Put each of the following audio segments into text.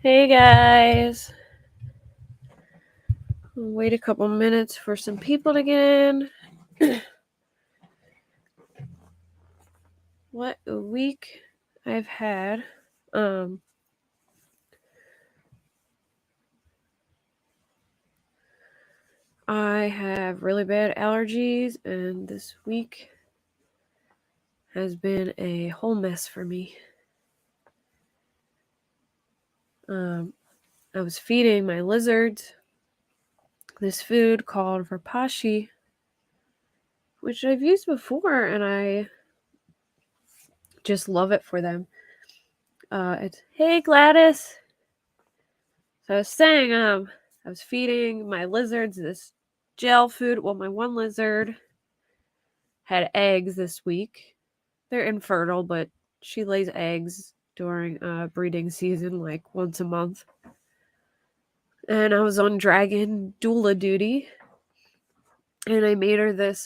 Hey guys. I'll wait a couple minutes for some people to get in. What a week I've had. I have really bad allergies, and this week has been a whole mess for me. I was feeding my lizards this food called verpashi, which I've used before, and I just love it for them. It's hey Gladys. So I was saying, I was feeding my lizards this gel food. Well, my one lizard had eggs this week. They're infertile, but she lays eggs during breeding season, like once a month. And I was on dragon doula duty, and I made her this.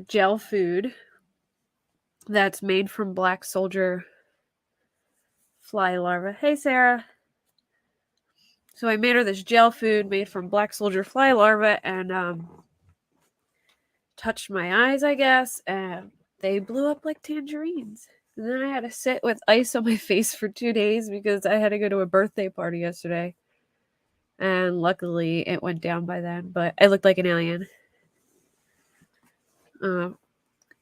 Gel food that's made from black soldier fly larvae. Hey, Sarah. So I made her this gel food made from black soldier fly larvae, and touched my eyes, I guess, and they blew up like tangerines. And then I had to sit with ice on my face for 2 days because I had to go to a birthday party yesterday. And luckily it went down by then, but I looked like an alien. I'm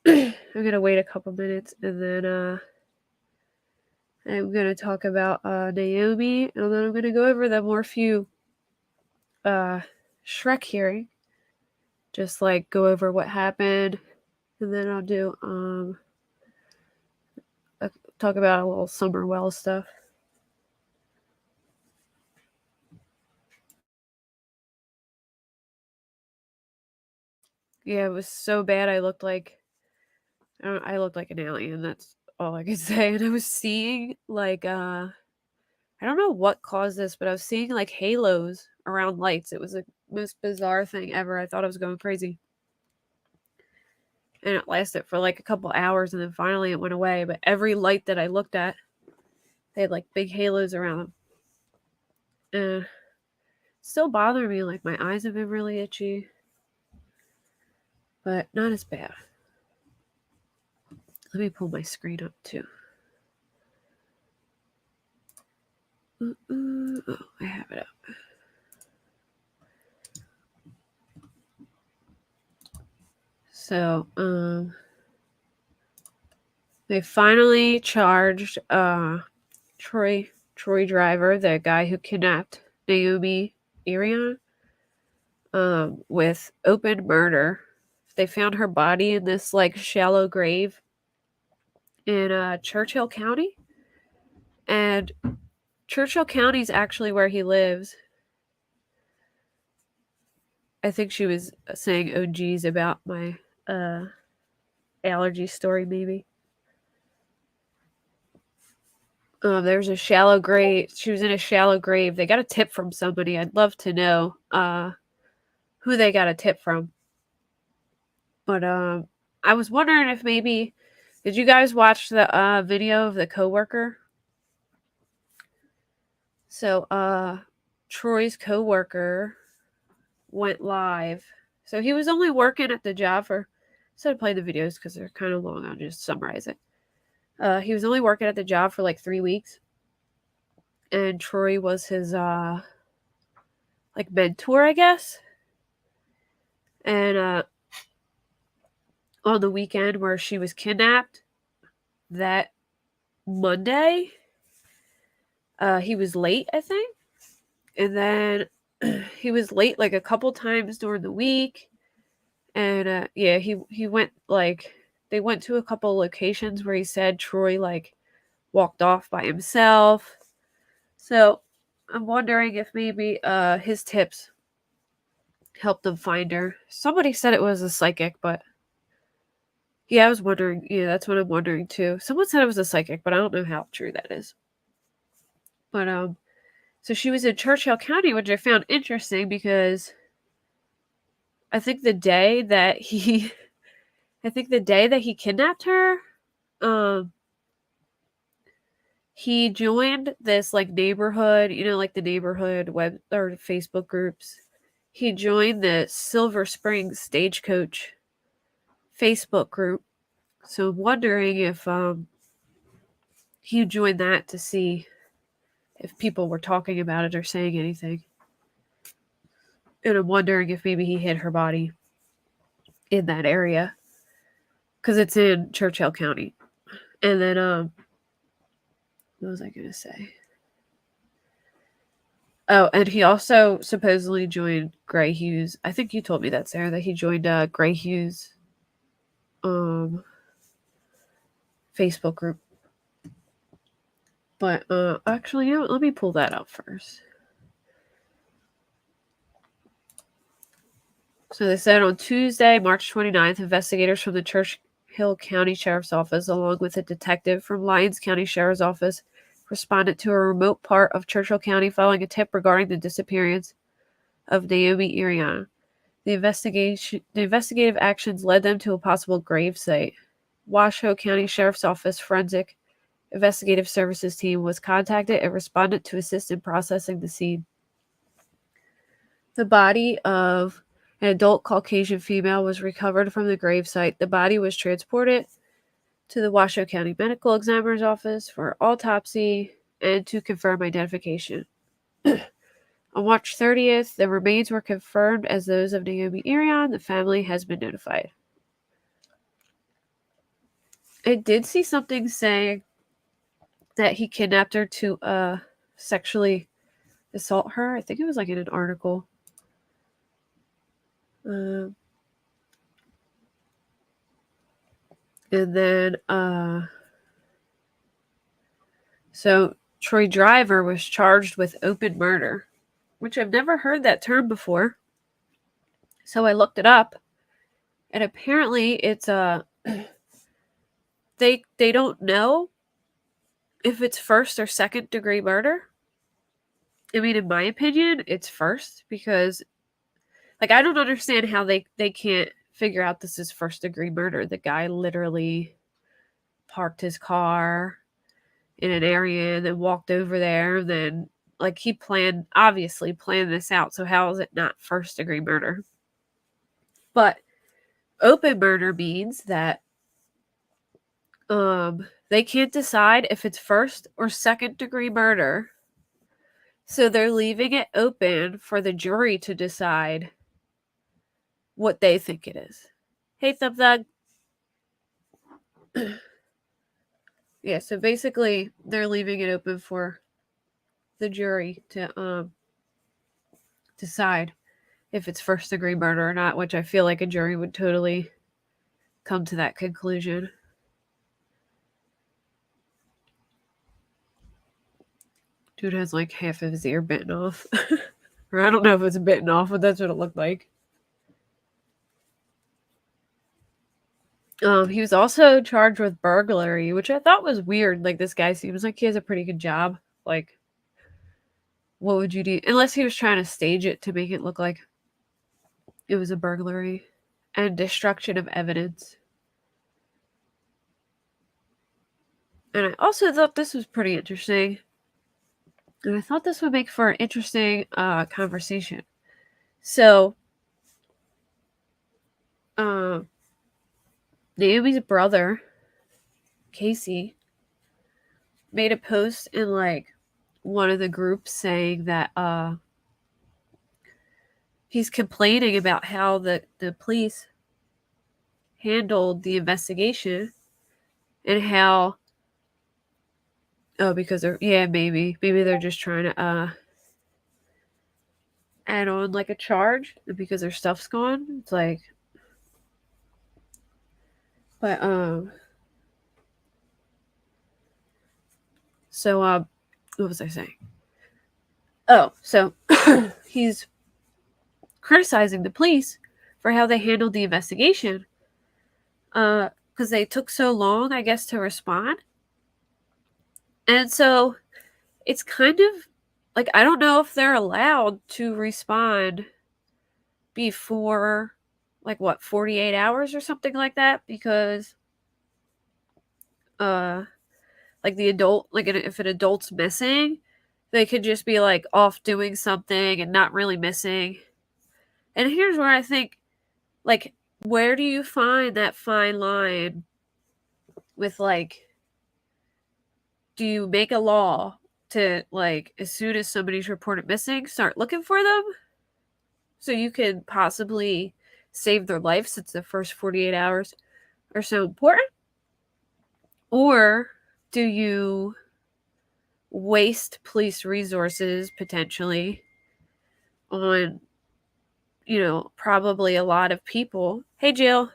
gonna wait a couple minutes and then I'm gonna talk about Naomi, and then I'm gonna go over the Morphew Shrek hearing. Just like go over what happened, and then I'll do talk about a little Summer Well stuff. Yeah, it was so bad. I looked like an alien. That's all I could say. And I was seeing like I don't know what caused this, but I was seeing like halos around lights. It was the most bizarre thing ever. I thought I was going crazy. And it lasted for like a couple hours, and then finally it went away. But every light that I looked at, they had like big halos around them. And still bother me. Like my eyes have been really itchy, but not as bad. Let me pull my screen up too. Oh, I have it up. So, they finally charged Troy Driver, the guy who kidnapped Naomi Irion, with open murder. They found her body in this like shallow grave in Churchill County, and Churchill County is actually where he lives. I think she was saying "oh geez" about my allergy story, maybe. There's a shallow grave. She was in a shallow grave. They got a tip from somebody. I'd love to know who they got a tip from. But I was wondering if maybe did you guys watch the video of the coworker? So Troy's coworker went live. So he was only working at the job for. Instead of playing the videos because they're kind of long, I'll just summarize it. He was only working at the job for like 3 weeks, and Troy was his like mentor, I guess. And on the weekend where she was kidnapped, that Monday, he was late, I think, and then he was late like a couple times during the week, and yeah, he went like they went to a couple locations where he said Troy like walked off by himself. So I'm wondering if maybe his tips helped them find her. Somebody said it was a psychic, but yeah, I was wondering. Yeah, that's what I'm wondering too. Someone said it was a psychic, but I don't know how true that is. But so she was in Churchill County, which I found interesting because I think the day that he, I think the day that he kidnapped her, um, he joined this like neighborhood, like the neighborhood web or Facebook groups. He joined the Silver Springs Stagecoach Facebook group. So I'm wondering if he joined that to see if people were talking about it or saying anything. And I'm wondering if maybe he hid her body in that area. Because it's in Churchill County. And then, what was I going to say? Oh, and he also supposedly joined Gray Hughes. I think you told me that, Sarah, that he joined Gray Hughes Facebook group. But actually, let me pull that up first. So they said on Tuesday, March 29th, investigators from the Churchill County Sheriff's Office, along with a detective from Lyons County Sheriff's Office, responded to a remote part of Churchill County following a tip regarding the disappearance of Naomi Iriana. The investigative actions led them to a possible grave site. Washoe County Sheriff's Office Forensic Investigative Services team was contacted and responded to assist in processing the scene. The body of an adult Caucasian female was recovered from the gravesite. The body was transported to the Washoe County Medical Examiner's Office for autopsy and to confirm identification. On March 30th, the remains were confirmed as those of Naomi Iriana. The family has been notified. I did see something saying that he kidnapped her to sexually assault her. I think it was like in an article. And then, so Troy Driver was charged with open murder, which I've never heard that term before. So I looked it up, and apparently it's they don't know if it's first or second degree murder. I mean, in my opinion, it's first because, like, I don't understand how they can't figure out this is first degree murder. The guy literally parked his car in an area and then walked over there. And then, like, he obviously planned this out. So how is it not first degree murder? But open murder means that they can't decide if it's first or second degree murder. So they're leaving it open for the jury to decide what they think it is. Hey, Thug Thug. Yeah, so basically they're leaving it open for the jury to decide if it's first degree murder or not, which I feel like a jury would totally come to that conclusion. Dude has like half of his ear bitten off. Or I don't know if it's bitten off, but that's what it looked like. He was also charged with burglary, which I thought was weird. Like, this guy seems like he has a pretty good job. Like, what would you do? Unless he was trying to stage it to make it look like it was a burglary. And destruction of evidence. And I also thought this was pretty interesting. And I thought this would make for an interesting conversation. So, Naomi's brother, Casey, made a post in like one of the groups saying that he's complaining about how the police handled the investigation and how because maybe they're just trying to add on like a charge because their stuff's gone. It's like, but so what was I saying? Oh, so he's criticizing the police for how they handled the investigation because they took so long, I guess, to respond. And so it's kind of like, I don't know if they're allowed to respond before, like, what, 48 hours or something like that, because like the adult, like if an adult's missing, they could just be like off doing something and not really missing. And here's where I think, like, where do you find that fine line with, like, do you make a law to, like, as soon as somebody's reported missing, start looking for them so you can possibly save their life, since the first 48 hours are so important? Or do you waste police resources potentially on, probably a lot of people? Hey, Jill.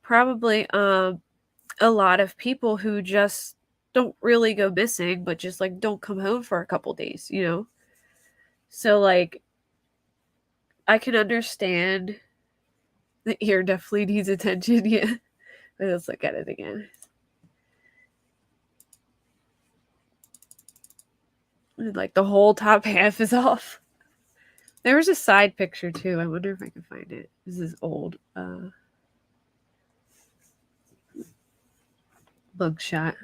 Probably a lot of people who just don't really go missing, but just like don't come home for a couple days. So, like, I can understand the ear definitely needs attention. Yeah. Let's look at it again. Like, the whole top half is off. There was a side picture too. I wonder if I can find it. This is old. Mugshot.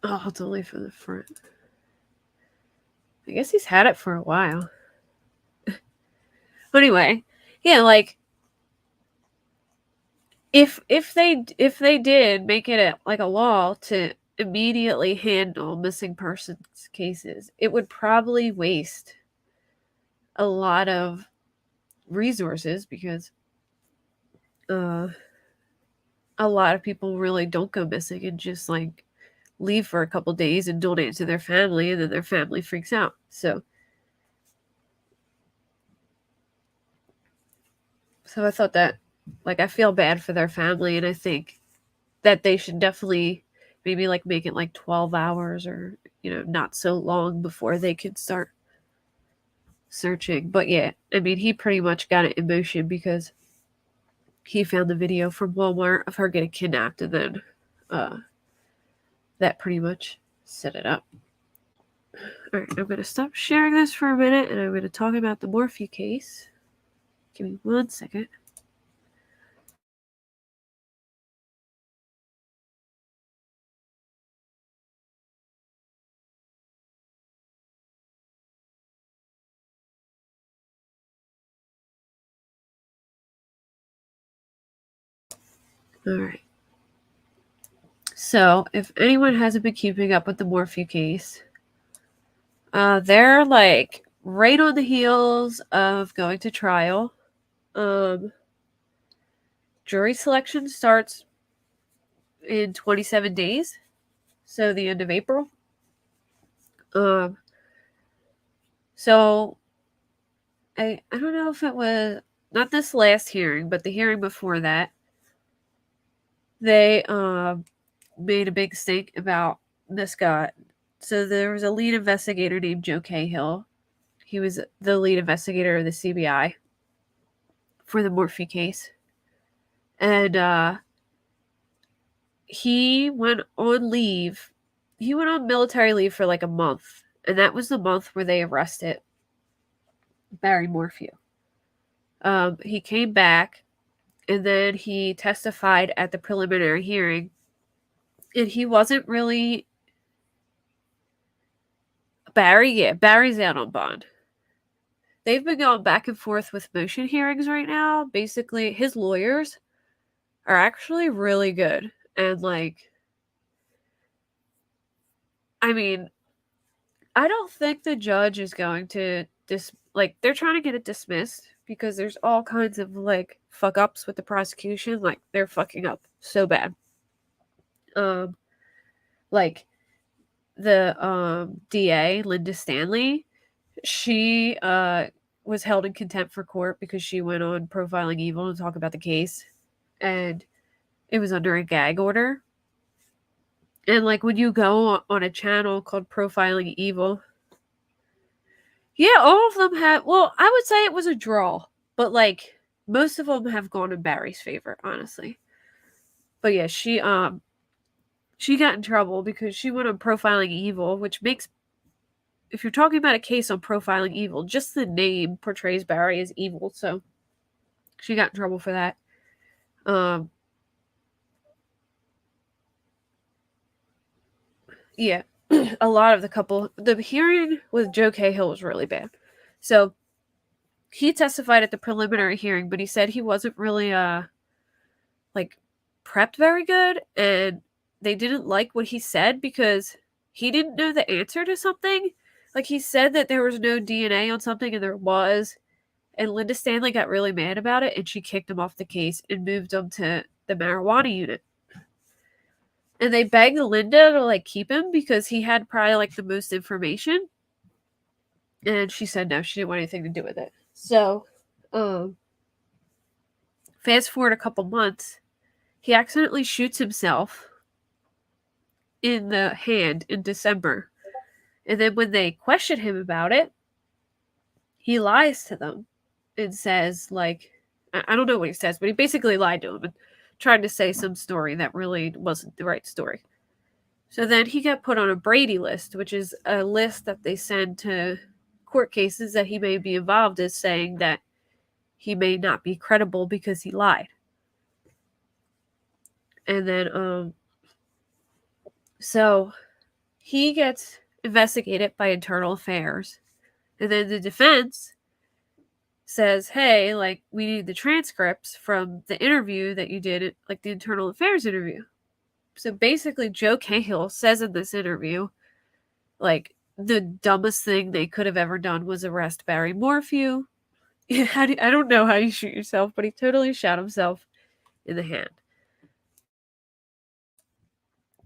Oh, it's only for the front. I guess he's had it for a while. Anyway, yeah, like, if they did make it like a law to immediately handle missing persons cases, it would probably waste a lot of resources, because a lot of people really don't go missing and just like leave for a couple days and donate to their family, and then their family freaks out. So I thought that, like, I feel bad for their family, and I think that they should definitely maybe like make it like 12 hours, or not so long before they can start searching. But yeah, I mean, he pretty much got it in motion because he found the video from Walmart of her getting kidnapped, and then that pretty much set it up. All right, I'm going to stop sharing this for a minute, and I'm going to talk about the Morphe case. Give me 1 second. All right. So, if anyone hasn't been keeping up with the Morphe case, they're like right on the heels of going to trial. Jury selection starts in 27 days, so the end of April. So I don't know if it was not this last hearing, but the hearing before that, they made a big stink about this guy. So there was a lead investigator named Joe Cahill. He was the lead investigator of the CBI for the Morphe case. And he went on leave. He went on military leave for like a month. And that was the month where they arrested Barry Morphew. He came back, and then he testified at the preliminary hearing. And he wasn't really... Barry's out on bond. They've been going back and forth with motion hearings right now. Basically, his lawyers are actually really good. And, like, I mean, I don't think the judge is going to they're trying to get it dismissed because there's all kinds of like fuck ups with the prosecution. Like, they're fucking up so bad. Like the DA, Linda Stanley, she was held in contempt for court because she went on Profiling Evil to talk about the case, and it was under a gag order. And like, when you go on a channel called Profiling Evil, yeah, all of them have. Well, I would say it was a draw, but like most of them have gone in Barry's favor, honestly. But yeah, she got in trouble because she went on Profiling Evil, which makes, if you're talking about a case on Profiling Evil, just the name portrays Barry as evil, so she got in trouble for that. yeah, a lot of the hearing with Joe Cahill was really bad. So he testified at the preliminary hearing, but he said he wasn't really like prepped very good, and they didn't like what he said because he didn't know the answer to something. Like, he said that there was no DNA on something, and there was, and Linda Stanley got really mad about it, and she kicked him off the case and moved him to the marijuana unit. And they begged Linda to like keep him because he had probably like the most information. And she said no, she didn't want anything to do with it. So, fast forward a couple months, he accidentally shoots himself in the hand in December. And then when they question him about it, he lies to them and says, like, I don't know what he says, but he basically lied to him and tried to say some story that really wasn't the right story. So then he got put on a Brady list, which is a list that they send to court cases that he may be involved in, saying that he may not be credible because he lied. And then, so he gets investigated by Internal Affairs. And then the defense says, hey, like, we need the transcripts from the interview that you did, like the Internal Affairs interview. So basically, Joe Cahill says in this interview, like, the dumbest thing they could have ever done was arrest Barry Morphew. I don't know how you shoot yourself, but he totally shot himself in the hand.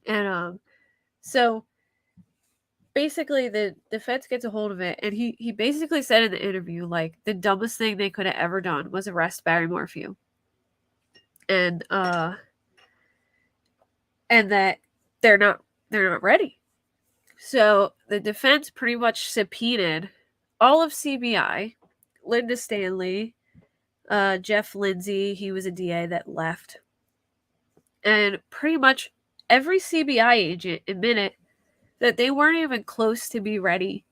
And so basically the defense gets a hold of it, and he basically said in the interview, like, the dumbest thing they could have ever done was arrest Barry Morphew. And that they're not ready. So the defense pretty much subpoenaed all of CBI, Linda Stanley, Jeff Lindsay, he was a DA that left, and pretty much every CBI agent admitted that they weren't even close to be ready.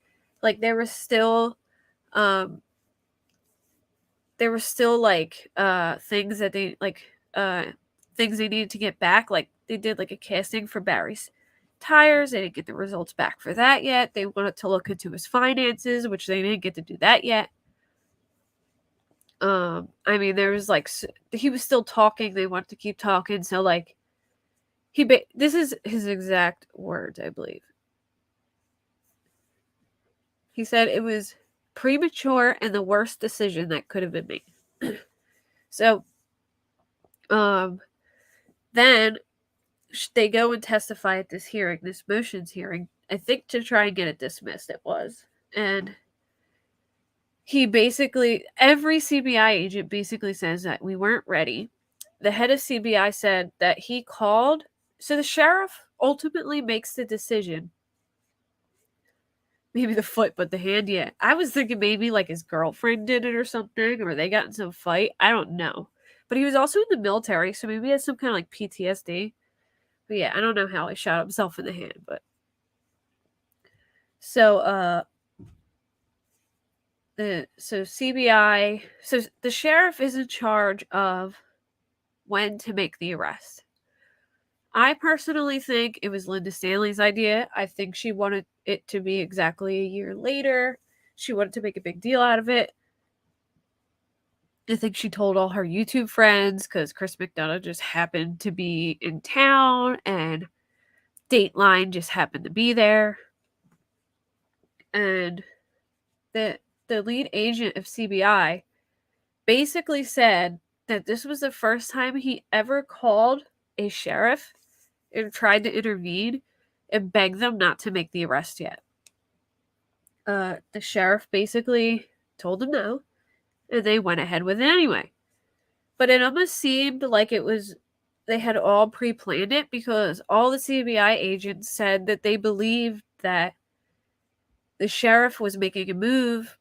Like, there was still like things that they like things they needed to get back. Like, they did like a casting for Barry's tires. They didn't get the results back for that yet. They wanted to look into his finances, which they didn't get to do that yet. I mean, there was like, he was still talking. They wanted to keep talking. So like, this is his exact words, I believe. He said it was premature and the worst decision that could have been made. So, then they go and testify at this hearing, this motions hearing, I think to try and get it dismissed, it was. And he basically, every CBI agent basically says that we weren't ready. The head of CBI said that he called, so the sheriff ultimately makes the decision. Maybe the foot, but the hand, yeah. I was thinking maybe like his girlfriend did it or something, or they got in some fight. I don't know. But he was also in the military, so maybe he has some kind of like PTSD. But yeah, I don't know how he shot himself in the hand, but so CBI, so the sheriff is in charge of when to make the arrest. I personally think it was Linda Stanley's idea. I think she wanted it to be exactly a year later. She wanted to make a big deal out of it. I think she told all her YouTube friends because Chris McDonough just happened to be in town and Dateline just happened to be there. And the lead agent of CBI basically said that this was the first time he ever called a sheriff and tried to intervene and beg them not to make the arrest yet. The sheriff basically told them no, and they went ahead with it anyway. But it almost seemed like it was, they had all pre-planned it, because all the CBI agents said that they believed that the sheriff was making a move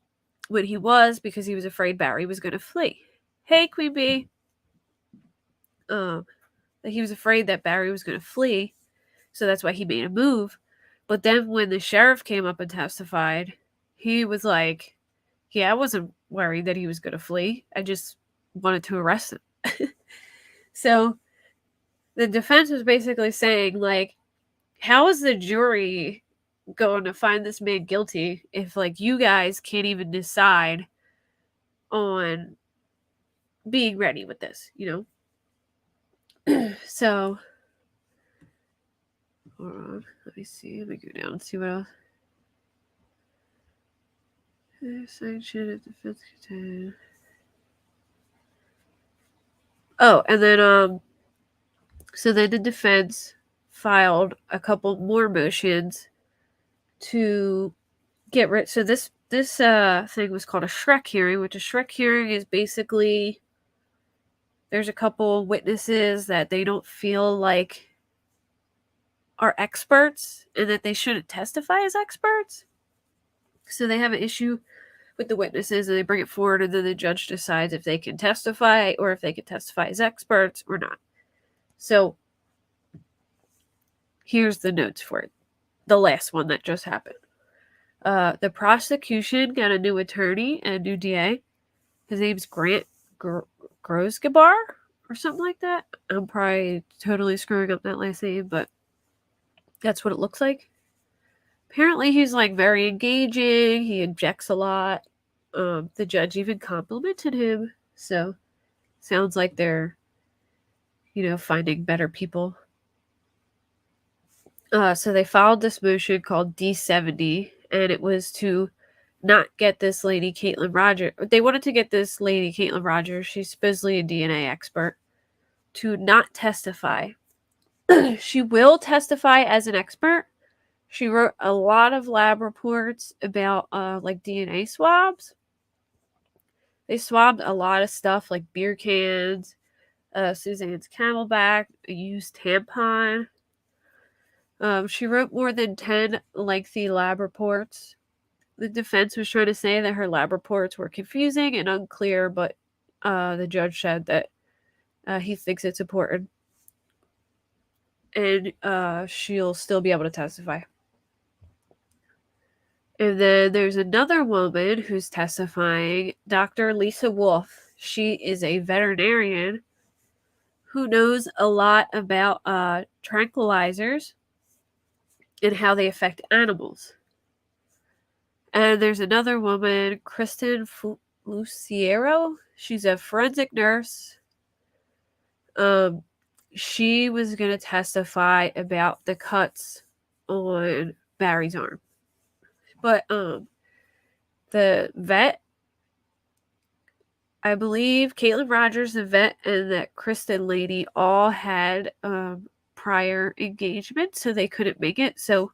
when he was, because he was afraid Barry was going to flee. Hey, Queen Bee. That he was afraid that Barry was going to flee, so that's why he made a move. But then when the sheriff came up and testified, he was like, yeah, I wasn't worried that he was going to flee. I just wanted to arrest him. So the defense was basically saying, like, how is the jury going to find this man guilty if, like, you guys can't even decide on being ready with this, So, hold on. Let me see. Let me go down and see what else. Sanction of defense contained. Oh, and then so then the defense filed a couple more motions to get rid. So this thing was called a Shrek hearing, which a Shrek hearing is basically there's a couple witnesses that they don't feel like are experts and that they shouldn't testify as experts. So they have an issue with the witnesses and they bring it forward, and then the judge decides if they can testify or if they can testify as experts or not. So here's the notes for it. The last one that just happened. The prosecution got a new attorney and a new DA. His name's Grant Grosgabar or something like that. I'm probably totally screwing up that last name, but that's what it looks like. Apparently he's like very engaging. He objects a lot. The judge even complimented him. So sounds like they're, finding better people. So they filed this motion called D70, and it was to not get this lady, Caitlin Rogers. They wanted to get this lady, Caitlin Rogers, she's supposedly a DNA expert, to not testify. She will testify as an expert. She wrote a lot of lab reports about like DNA swabs. They swabbed a lot of stuff like beer cans, Suzanne's Camelback, a used tampon. She wrote more than 10 lengthy lab reports. The defense was trying to say that her lab reports were confusing and unclear, but the judge said that he thinks it's important. And she'll still be able to testify. And then there's another woman who's testifying, Dr. Lisa Wolf. She is a veterinarian who knows a lot about tranquilizers and how they affect animals. And there's another woman, Kristen Luciero. She's a forensic nurse. She was going to testify about the cuts on Barry's arm. But the vet, I believe Caitlin Rogers, the vet, and that Kristen lady all had prior engagement, so they couldn't make it. So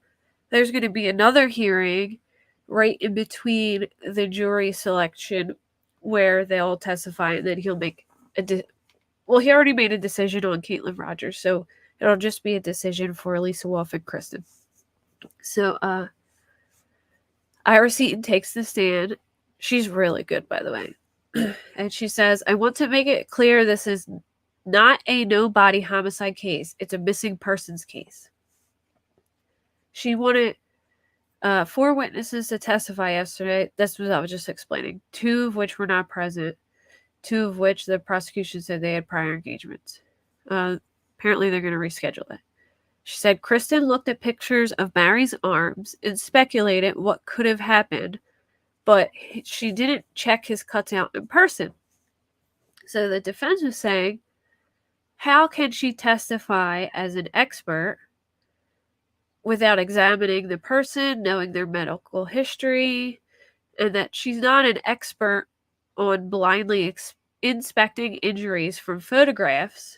there's going to be another hearing right in between the jury selection where they'll testify, and then he'll make he already made a decision on Caitlin Rogers, so it'll just be a decision for Lisa Wolf and Kristen. So Ira Seton takes the stand. She's really good, by the way. And she says, I want to make it clear this is not a no-body homicide case. It's a missing persons case. She wanted 4 witnesses to testify yesterday. That's what I was just explaining. 2 of which were not present. 2 of which the prosecution said they had prior engagements. Apparently they're going to reschedule it. She said Kristen looked at pictures of Barry's arms and speculated what could have happened, but she didn't check his cuts out in person. So the defense was saying, how can she testify as an expert without examining the person, knowing their medical history, and that she's not an expert on blindly inspecting injuries from photographs?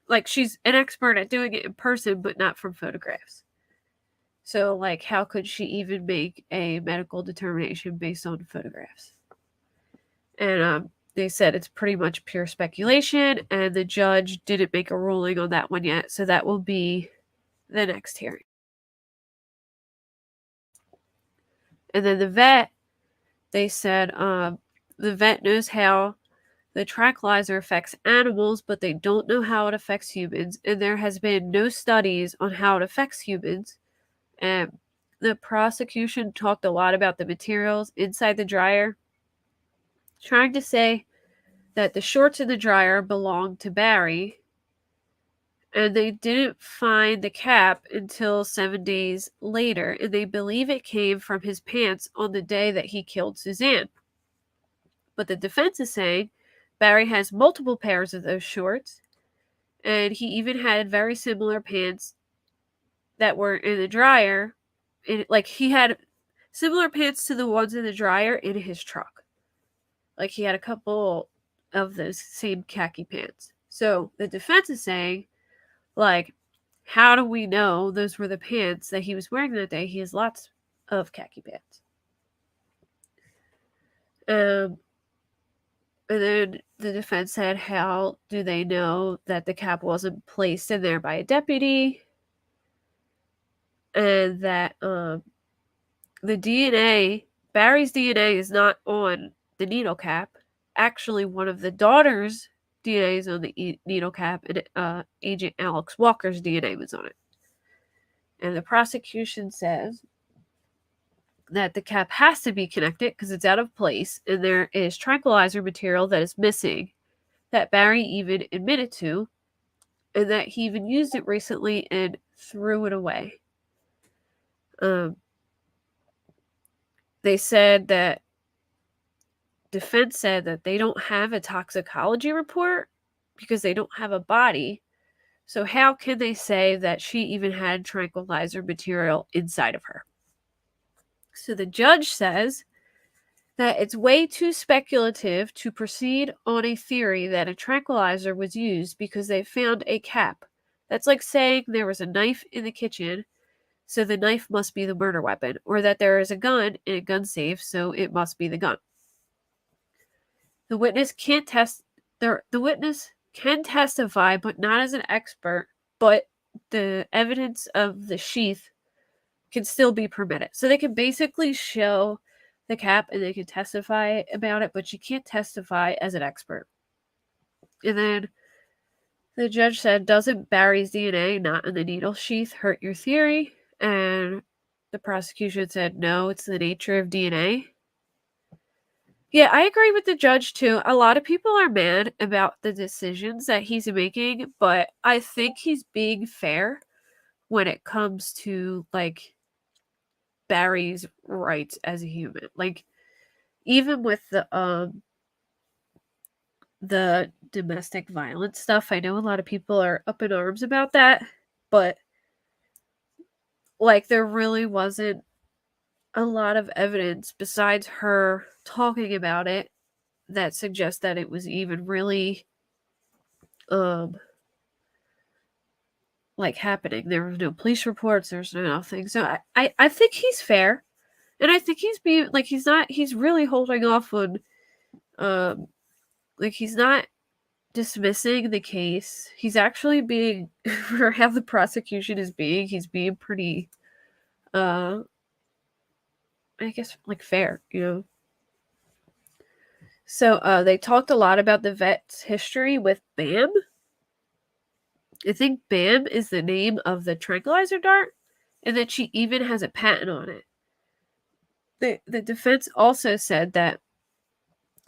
Like, she's an expert at doing it in person, but not from photographs. So, like, how could she even make a medical determination based on photographs? And they said it's pretty much pure speculation, and the judge didn't make a ruling on that one yet, so that will be the next hearing. And then the vet, they said the vet knows how the tranquilizer affects animals, but they don't know how it affects humans, and there has been no studies on how it affects humans. And the prosecution talked a lot about the materials inside the dryer, trying to say that the shorts in the dryer belonged to Barry, and they didn't find the cap until 7 days later, and they believe it came from his pants on the day that he killed Suzanne. But the defense is saying Barry has multiple pairs of those shorts, and he even had very similar pants that were in the dryer. Like, he had similar pants to the ones in the dryer in his truck. Like, he had a couple of those same khaki pants. So the defense is saying, like, how do we know those were the pants that he was wearing that day? He has lots of khaki pants. And then the defense said, how do they know that the cap wasn't placed in there by a deputy? And that the DNA, Barry's DNA, is not on the needle cap. Actually, one of the daughter's DNA is on the needle cap, and Agent Alex Walker's DNA was on it. And the prosecution says that the cap has to be connected because it's out of place, and there is tranquilizer material that is missing that Barry even admitted to, and that he even used it recently and threw it away. They said that defense said that they don't have a toxicology report because they don't have a body. So how can they say that she even had tranquilizer material inside of her? So the judge says that it's way too speculative to proceed on a theory that a tranquilizer was used because they found a cap. That's like saying there was a knife in the kitchen, so the knife must be the murder weapon, or that there is a gun in a gun safe, so it must be the gun. The witness can't the witness can testify, but not as an expert, but the evidence of the sheath can still be permitted. So they can basically show the cap and they can testify about it, but you can't testify as an expert. And then the judge said, doesn't Barry's DNA not in the needle sheath hurt your theory? And the prosecution said, no, it's the nature of DNA. Yeah, I agree with the judge too. A lot of people are mad about the decisions that he's making, but I think he's being fair when it comes to, like, Barry's rights as a human. Like, even with the domestic violence stuff, I know a lot of people are up in arms about that, but, like, there really wasn't a lot of evidence besides her talking about it that suggests that it was even really like, happening. There were no police reports, there's no nothing. So I think he's fair. And I think he's being, like, he's really holding off on like, he's not dismissing the case. He's actually being for how the prosecution is being, he's being pretty I guess, like, fair, you know. So they talked a lot about the vet's history with Bam. I think Bam is the name of the tranquilizer dart, and that she even has a patent on it. The defense also said that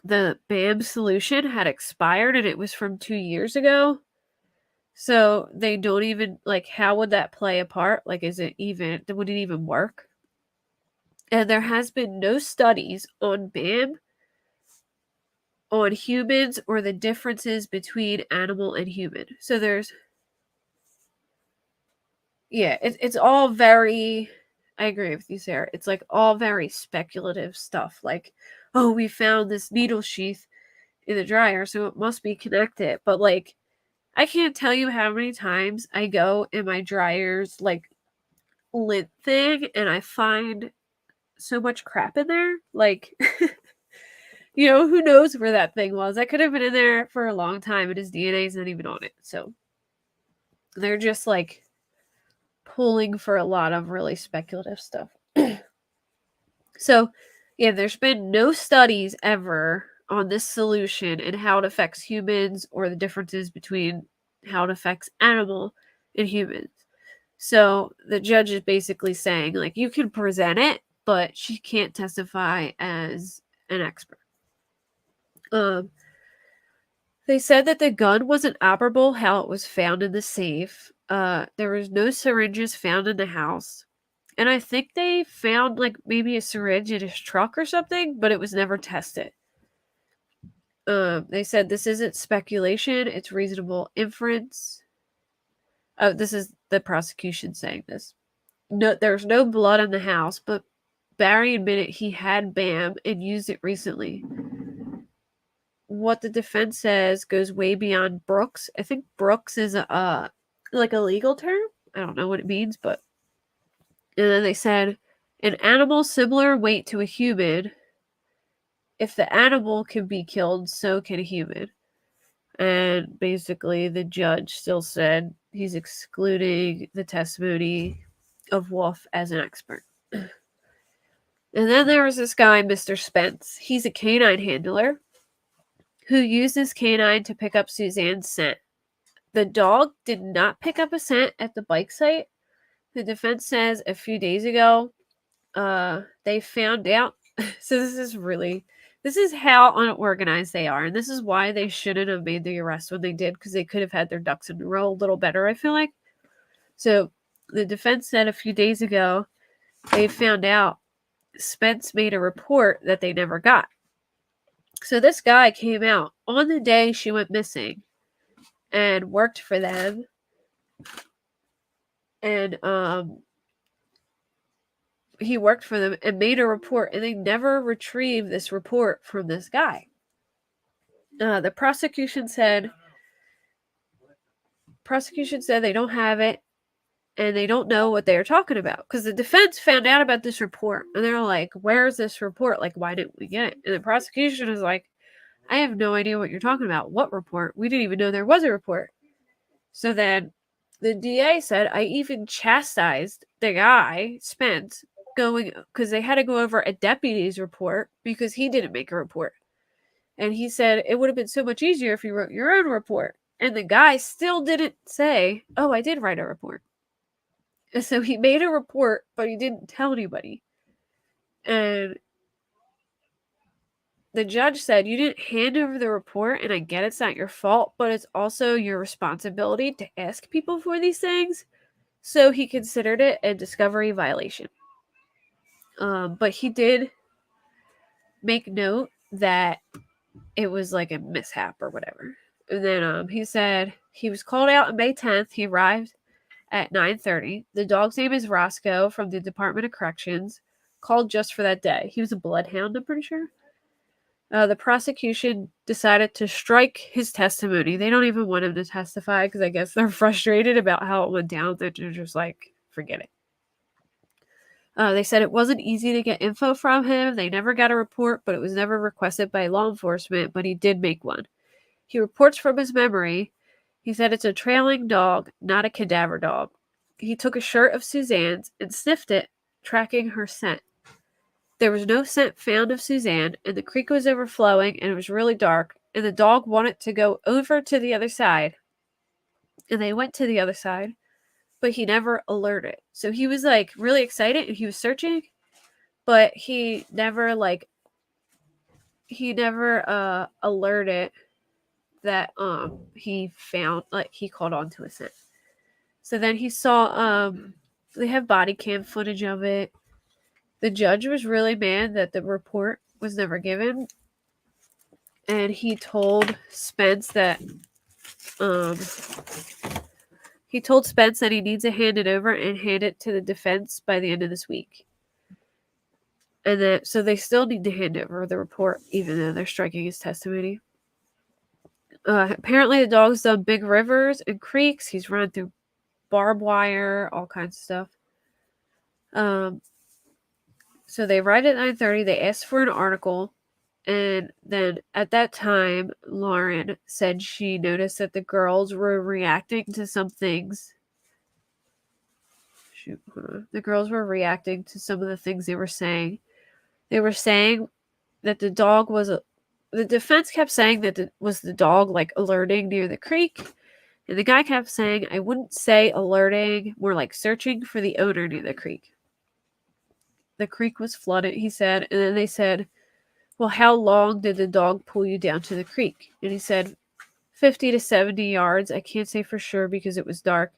the BAM solution had expired and it was from 2 years ago. So they don't even, like, how would that play a part? Like, would it even work? And there has been no studies on BAM on humans or the differences between animal and human. So it's all very, I agree with you, Sarah. It's, like, all very speculative stuff. Like, oh, we found this needle sheath in the dryer, so it must be connected. But, like, I can't tell you how many times I go in my dryer's, like, lint thing and I find so much crap in there. Like, you know, who knows where that thing was? That could have been in there for a long time and his DNA is not even on it. So they're just, like, pulling for a lot of really speculative stuff. So, yeah, there's been no studies ever on this solution and how it affects humans or the differences between how it affects animal and humans. So the judge is basically saying, like, you can present it, but she can't testify as an expert. They said that the gun wasn't operable how it was found in the safe. There was no syringes found in the house. And I think they found like maybe a syringe in his truck or something, but it was never tested. They said this isn't speculation, it's reasonable inference. Oh, this is the prosecution saying this. No, there's no blood in the house, but Barry admitted he had BAM and used it recently. What the defense says goes way beyond Brooks. I think Brooks is like a legal term. I don't know what it means, but and then they said an animal similar weight to a human. If the animal can be killed, so can a human. And basically, the judge still said he's excluding the testimony of Wolf as an expert. And then there was this guy, Mr. Spence. He's a canine handler who used his canine to pick up Suzanne's scent. The dog did not pick up a scent at the bike site. The defense says a few days ago, they found out. So this is how unorganized they are, and this is why they shouldn't have made the arrest when they did, because they could have had their ducks in a row a little better, I feel like. So the defense said a few days ago they found out Spence made a report that they never got. So this guy came out on the day she went missing and worked for them, and he worked for them and made a report, and they never retrieved this report from this guy. The prosecution said they don't have it and they don't know what they are talking about, because the defense found out about this report and they're like, where's this report? Like, why didn't we get it? And the prosecution is like, I have no idea what you're talking about. What report? We didn't even know there was a report. So then the DA said, I even chastised the guy, Spence, because they had to go over a deputy's report because he didn't make a report. And he said it would have been so much easier if you wrote your own report. And the guy still didn't say, oh, I did write a report. And so he made a report, but he didn't tell anybody. And the judge said, you didn't hand over the report, and I get it's not your fault, but it's also your responsibility to ask people for these things. So he considered it a discovery violation. But he did make note that it was like a mishap or whatever. And then he said he was called out on May 10th. He arrived at 9:30. The dog's name is Roscoe from the Department of Corrections, called just for that day. He was a bloodhound, I'm pretty sure. The prosecution decided to strike his testimony. They don't even want him to testify because I guess they're frustrated about how it went down. They're just like, forget it. They said it wasn't easy to get info from him. They never got a report, but it was never requested by law enforcement, but he did make one. He reports from his memory. He said it's a trailing dog, not a cadaver dog. He took a shirt of Suzanne's and sniffed it, tracking her scent. There was no scent found of Suzanne, and the creek was overflowing, and it was really dark, and the dog wanted to go over to the other side. And they went to the other side, but he never alerted. So he was like really excited and he was searching, but he never alerted that he found, like, he caught on to a scent. So then he saw they have body cam footage of it. The judge was really mad that the report was never given, and he told Spence that he needs to hand it over and hand it to the defense by the end of this week. And then, so they still need to hand over the report, even though they're striking his testimony. Apparently, the dog's done big rivers and creeks. He's run through barbed wire, all kinds of stuff. So they arrived at 9:30. They asked for an article. And then at that time, Lauren said she noticed that the girls were reacting to some things. The girls were reacting to some of the things they were saying. They were saying that the dog was the defense kept saying that was the dog like alerting near the creek. And the guy kept saying, I wouldn't say alerting, more like searching for the owner near the creek. The creek was flooded, he said. And then they said, well, how long did the dog pull you down to the creek? And he said, 50 to 70 yards. I can't say for sure because it was dark.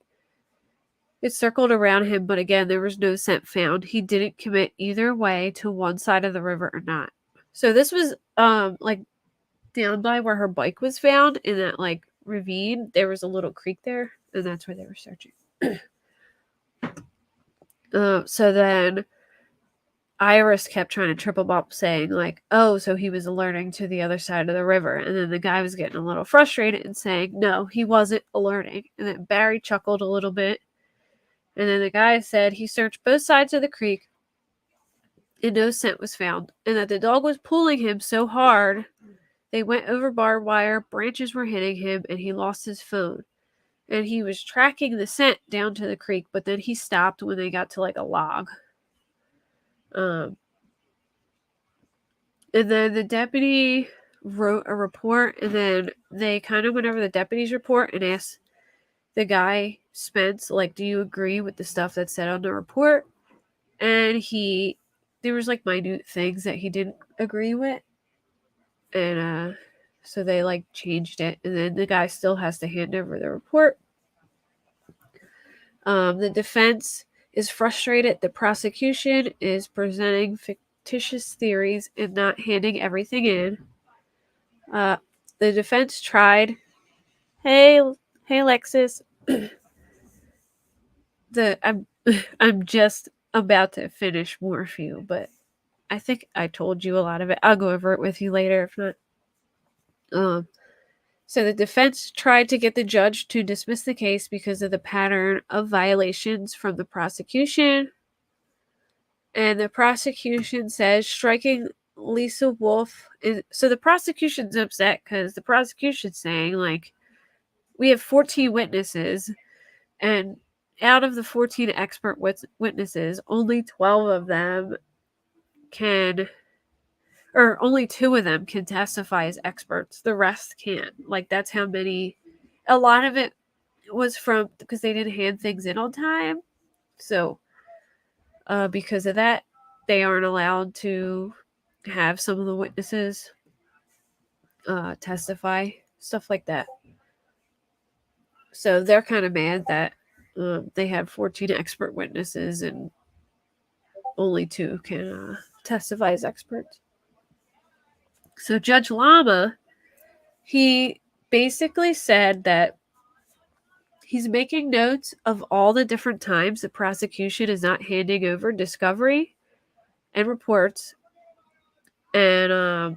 It circled around him, but again, there was no scent found. He didn't commit either way to one side of the river or not. So this was like down by where her bike was found in that like ravine. There was a little creek there, and that's where they were searching. So then Iris kept trying to trip him up, saying like, "Oh, so he was alerting to the other side of the river." And then the guy was getting a little frustrated and saying, "No, he wasn't alerting." And then Barry chuckled a little bit. And then the guy said he searched both sides of the creek and no scent was found, and that the dog was pulling him so hard they went over barbed wire, branches were hitting him, and he lost his phone. And he was tracking the scent down to the creek, but then he stopped when they got to like a log. And then the deputy wrote a report, and then they kind of went over the deputy's report and asked the guy, Spence, like, do you agree with the stuff that's said on the report? And there was like minute things that he didn't agree with. And so they like changed it, and then the guy still has to hand over the report. The defense is frustrated. The prosecution is presenting fictitious theories and not handing everything in. The defense tried. Hey, Lexus. I'm just about to finish Morphew, but I think I told you a lot of it. I'll go over it with you later if not. So the defense tried to get the judge to dismiss the case because of the pattern of violations from the prosecution. And the prosecution says striking Lisa Wolf is, so the prosecution's upset because the prosecution's saying like we have 14 witnesses, and out of the 14 expert witnesses, only 12 of them can, or only 2 of them can testify as experts. The rest can't. Like that's how many. A lot of it was from because they didn't hand things in on time. So because of that, they aren't allowed to have some of the witnesses testify, stuff like that. So they're kind of mad that they have 14 expert witnesses and only 2 can testify as experts. So Judge Lama, he basically said that he's making notes of all the different times the prosecution is not handing over discovery and reports. And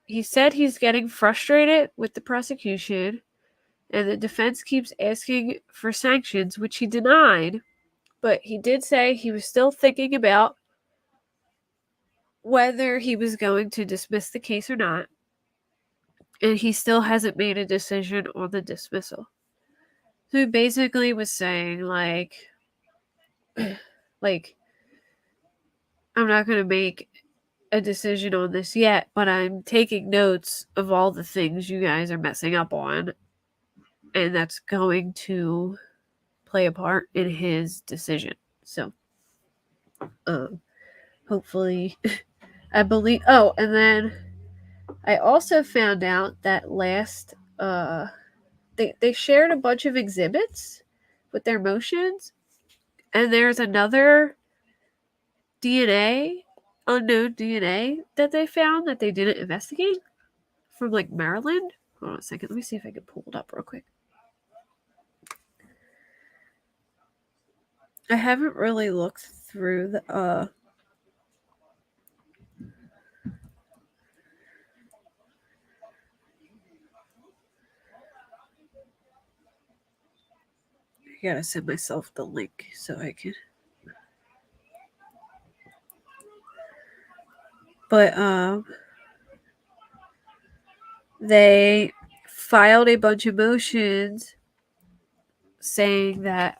he said he's getting frustrated with the prosecution, and the defense keeps asking for sanctions, which he denied. But he did say he was still thinking about whether he was going to dismiss the case or not. And he still hasn't made a decision on the dismissal. So he basically was saying, like, I'm not going to make a decision on this yet, but I'm taking notes of all the things you guys are messing up on. And that's going to play a part in his decision. So, hopefully, I believe. Oh, and then I also found out that they shared a bunch of exhibits with their motions, and there's another unknown DNA that they found that they didn't investigate from like Maryland. Hold on a second, let me see if I can pull it up real quick. I haven't really looked through the I gotta send myself the link so I can. But they filed a bunch of motions saying that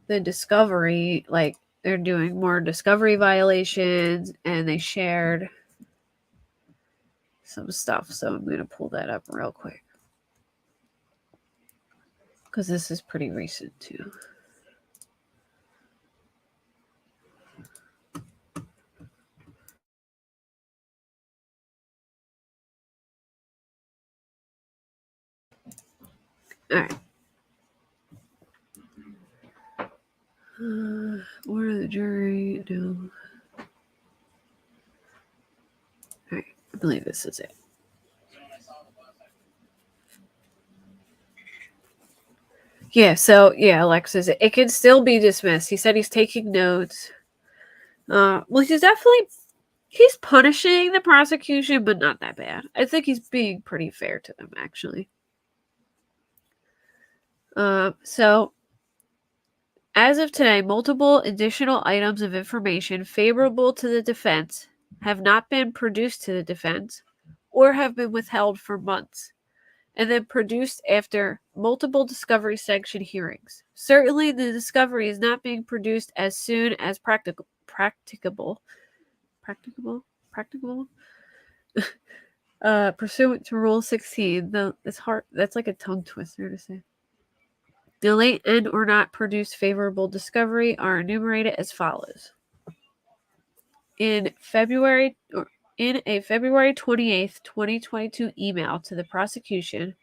the discovery, like they're doing more discovery violations, and they shared some stuff. So I'm going to pull that up real quick because this is pretty recent too. Order of the jury. No. Alright, I believe this is it. Yeah, so, yeah, Alexis, it can still be dismissed. He said he's taking notes. Well, he's punishing the prosecution, but not that bad. I think he's being pretty fair to them, actually. So, as of today, multiple additional items of information favorable to the defense have not been produced to the defense or have been withheld for months and then produced after multiple discovery sanction hearings. Certainly, the discovery is not being produced as soon as practicable. Pursuant to Rule 16, it's hard. That's like a tongue twister to say. The late and or not produced favorable discovery are enumerated as follows. In a February 28th, 2022 email to the prosecution,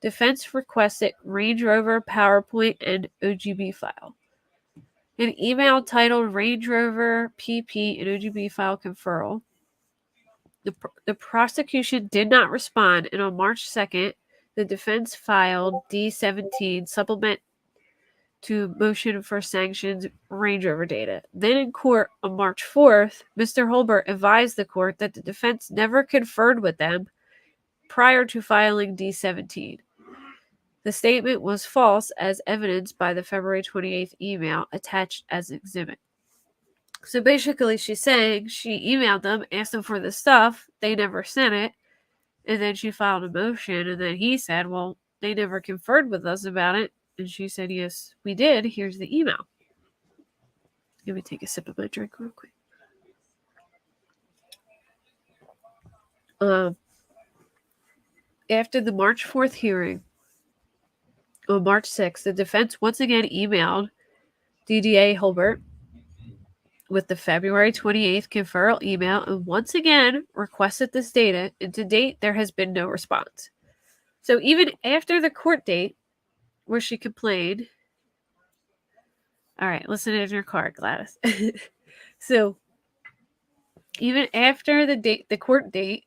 defense requested Range Rover PowerPoint and OGB file. An email titled Range Rover PP and OGB file conferral. The prosecution did not respond, and on March 2nd, the defense filed D-17 supplement to motion for sanctions Range Rover data. Then in court on March 4th, Mr. Holbert advised the court that the defense never conferred with them prior to filing D-17. The statement was false as evidenced by the February 28th email attached as exhibit. So basically she's saying she emailed them, asked them for the stuff, they never sent it, and then she filed a motion, and then he said, well, they never conferred with us about it. And she said, yes, we did. Here's the email. Let me take a sip of my drink real quick. After the March 4th hearing, on March 6th, the defense once again emailed DDA Holbert with the February 28th conferral email and once again requested this data, and to date, there has been no response. So even after the court date where she complained, all right, listen in your car, Gladys. So even after the court date,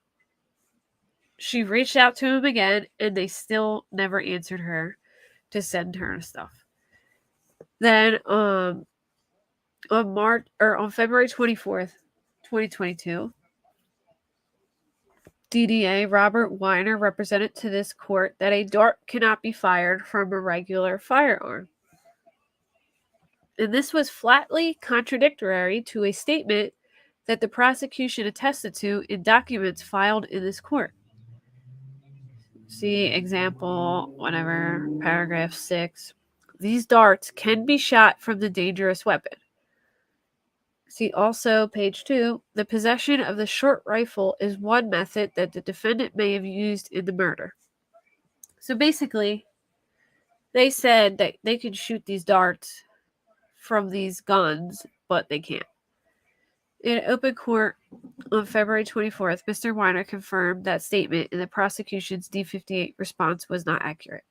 she reached out to him again, and they still never answered her to send her stuff. Then on February 24th, 2022, DDA Robert Weiner represented to this court that a dart cannot be fired from a regular firearm. And this was flatly contradictory to a statement that the prosecution attested to in documents filed in this court. See example, whatever, paragraph 6. These darts can be shot from the dangerous weapon. See also page 2. The possession of the short rifle is one method that the defendant may have used in the murder. So basically, they said that they could shoot these darts from these guns, but they can't. In open court on February 24th, Mr. Weiner confirmed that statement, and the prosecution's D-58 response was not accurate.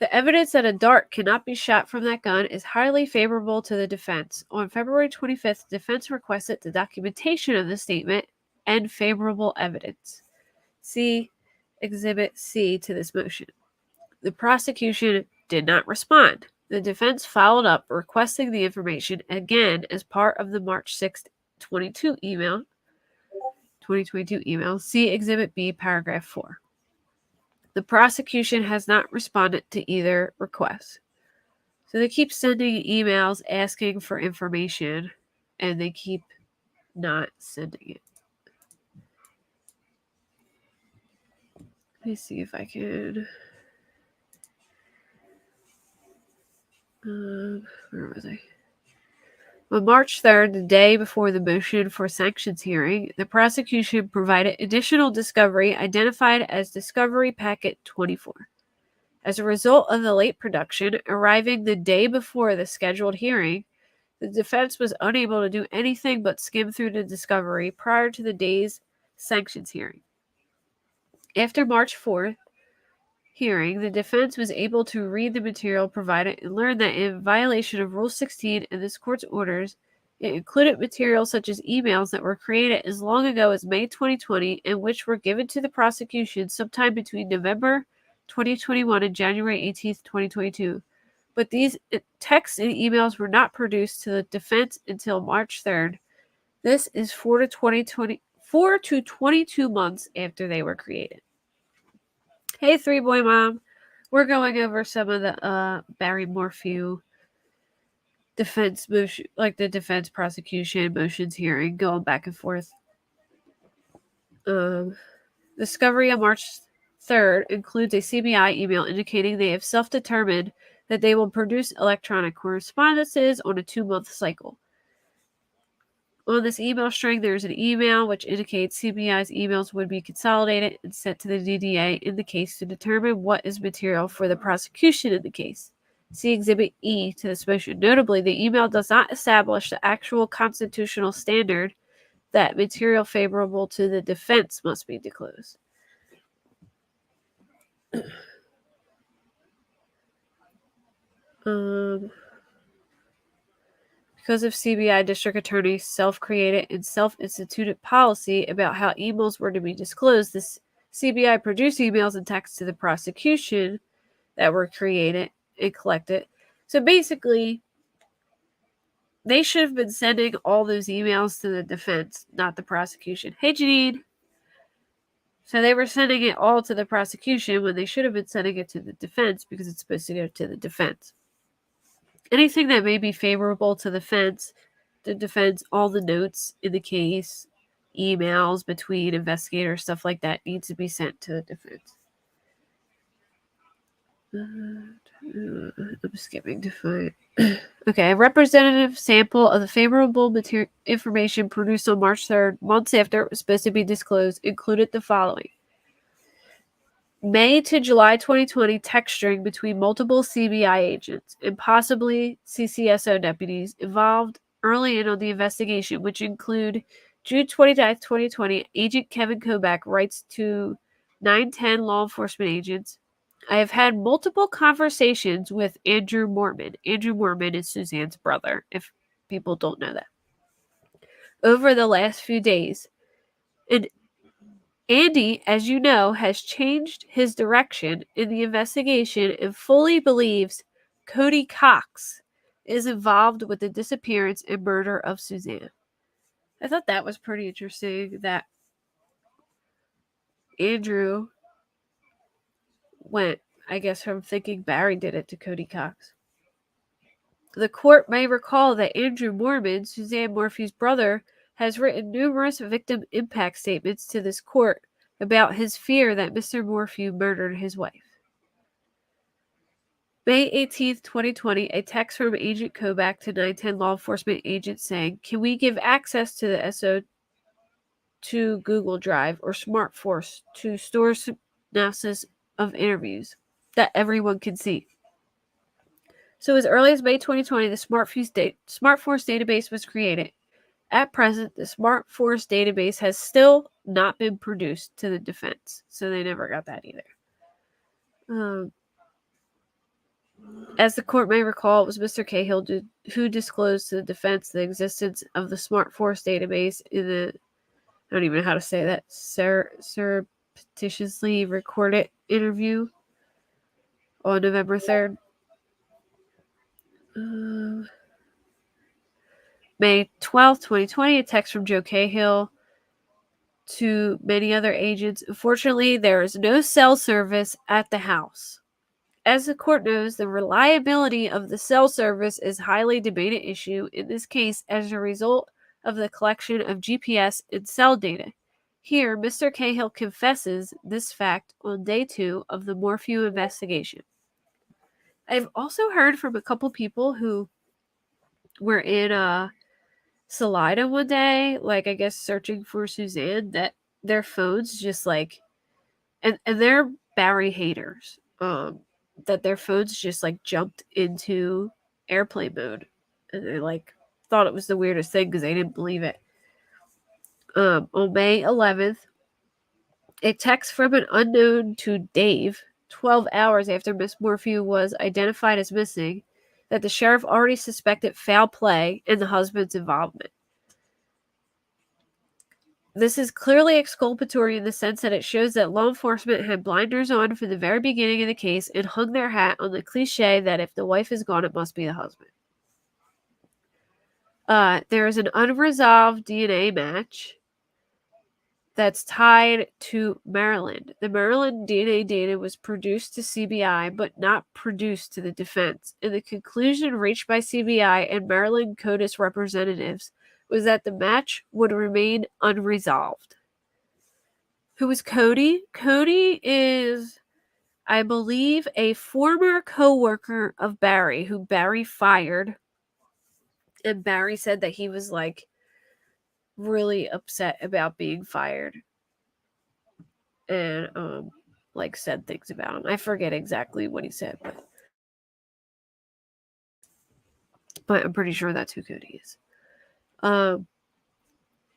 The evidence that a dart cannot be shot from that gun is highly favorable to the defense. On February 25th, the defense requested the documentation of the statement and favorable evidence. See Exhibit C to this motion. The prosecution did not respond. The defense followed up requesting the information again as part of the March 6th, 2022 email. See Exhibit B, paragraph 4. The prosecution has not responded to either request. So they keep sending emails asking for information, and they keep not sending it. Let me see if I can... where was I? On March 3rd, the day before the motion for sanctions hearing, the prosecution provided additional discovery identified as Discovery Packet 24. As a result of the late production, arriving the day before the scheduled hearing, the defense was unable to do anything but skim through the discovery prior to the day's sanctions hearing. After March 4th, hearing, the defense was able to read the material provided and learn that in violation of Rule 16 and this court's orders, it included material such as emails that were created as long ago as May 2020 and which were given to the prosecution sometime between November 2021 and January 18, 2022. But these texts and emails were not produced to the defense until March 3rd. This is 4 to 22 months after they were created. Hey, 3-Boy Mom. We're going over some of the Barry Morphew defense motion, like the defense prosecution motions hearing, going back and forth. Discovery on March 3rd includes a CBI email indicating they have self-determined that they will produce electronic correspondences on a 2-month cycle. On this email string, there is an email which indicates CBI's emails would be consolidated and sent to the DDA in the case to determine what is material for the prosecution in the case. See Exhibit E to this motion. Notably, the email does not establish the actual constitutional standard that material favorable to the defense must be disclosed. Because of CBI District Attorney's self-created and self-instituted policy about how emails were to be disclosed, this CBI produced emails and texts to the prosecution that were created and collected. So basically, they should have been sending all those emails to the defense, not the prosecution. Hey, Janine. So they were sending it all to the prosecution when they should have been sending it to the defense because it's supposed to go to the defense. Anything that may be favorable to the defense, all the notes in the case, emails between investigators, stuff like that, needs to be sent to the defense. I'm skipping to find. Okay, a representative sample of the favorable information produced on March 3rd, months after it was supposed to be disclosed, included the following. May to July 2020 text string between multiple CBI agents and possibly CCSO deputies involved early in on the investigation, which include June 29, 2020, Agent Kevin Kobach writes to 910 law enforcement agents, I have had multiple conversations with Andrew Mormon. Andrew Mormon is Suzanne's brother, if people don't know that, over the last few days. And Andy, as you know, has changed his direction in the investigation and fully believes Cody Cox is involved with the disappearance and murder of Suzanne. I thought that was pretty interesting that Andrew went, I guess, from thinking Barry did it to Cody Cox. The court may recall that Andrew Mormon, Suzanne Morphew's brother, has written numerous victim impact statements to this court about his fear that Mr. Morphew murdered his wife. May 18, 2020, a text from Agent Kobach to 910 law enforcement agents saying, can we give access to the SO to Google Drive or SmartForce to store synopsis of interviews that everyone can see? So as early as May 2020, the SmartForce database was created. At present, the SmartForce database has still not been produced to the defense, so they never got that either. As the court may recall, it was Mr. Cahill who disclosed to the defense the existence of the SmartForce database in the, I don't even know how to say that, surreptitiously recorded interview on November 3rd. May 12, 2020, a text from Joe Cahill to many other agents. Unfortunately, there is no cell service at the house. As the court knows, the reliability of the cell service is a highly debated issue in this case as a result of the collection of GPS and cell data. Here, Mr. Cahill confesses this fact on day 2 of the Morphew investigation. I've also heard from a couple people who were in Salida one day, like I guess searching for Suzanne, that their phones just like, and they're Barry haters, that their phones just like jumped into airplane mode, and they like thought it was the weirdest thing because they didn't believe it. On May 11th, a text from an unknown to Dave 12 hours after Miss Morphew was identified as missing, that the sheriff already suspected foul play and the husband's involvement. This is clearly exculpatory in the sense that it shows that law enforcement had blinders on from the very beginning of the case and hung their hat on the cliche that if the wife is gone, it must be the husband. There is an unresolved DNA match that's tied to Maryland. The Maryland DNA data was produced to CBI, but not produced to the defense. And the conclusion reached by CBI and Maryland CODIS representatives was that the match would remain unresolved. Who is Cody? Cody is, I believe, a former co-worker of Barry, who Barry fired. And Barry said that he was like really upset about being fired. And like said things about him. I forget exactly what he said, but I'm pretty sure that's who Cody is.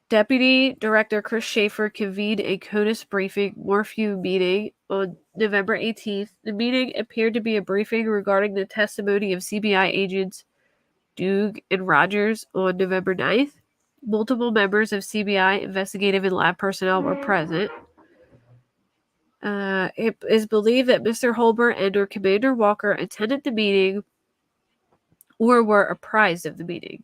Deputy Director Chris Schaefer convened a CODIS briefing Morphew meeting on November 18th. The meeting appeared to be a briefing regarding the testimony of CBI agents Duke and Rogers on November 9th. Multiple members of CBI investigative and lab personnel were present. It is believed that Mr. Holbert and or Commander Walker attended the meeting or were apprised of the meeting.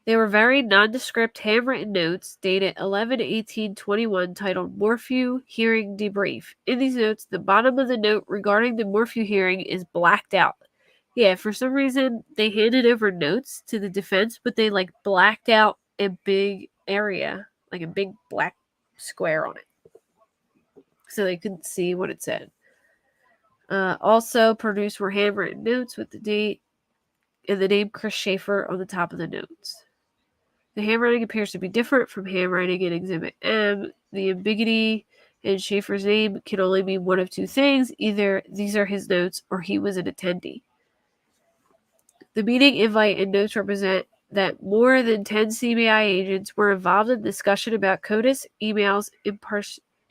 They were very nondescript handwritten notes dated 11/18/21 titled Morphew Hearing Debrief. In these notes, the bottom of the note regarding the Morphew hearing is blacked out. Yeah, for some reason, they handed over notes to the defense, but they like blacked out a big area, like a big black square on it, so they couldn't see what it said. Also produced were handwritten notes with the date and the name Chris Schaefer on the top of the notes. The handwriting appears to be different from handwriting in Exhibit M. The ambiguity in Schaefer's name can only mean one of two things. Either these are his notes or he was an attendee. The meeting invite and notes represent that more than 10 CBI agents were involved in discussion about CODIS emails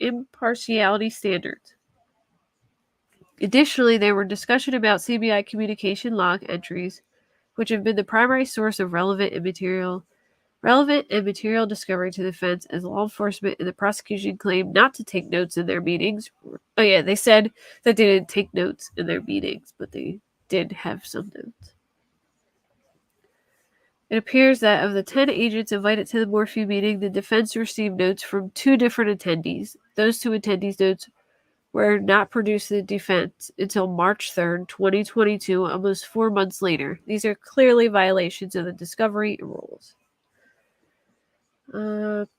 impartiality standards. Additionally, there were discussion about CBI communication log entries, which have been the primary source of relevant and material discovery to the defense, as law enforcement and the prosecution claimed not to take notes in their meetings. Oh yeah, they said that they didn't take notes in their meetings, but they did have some notes. It appears that of the 10 agents invited to the Morphew meeting, the defense received notes from 2 different attendees. Those 2 attendees' notes were not produced to the defense until March 3rd, 2022, almost 4 months later. These are clearly violations of the discovery rules. Let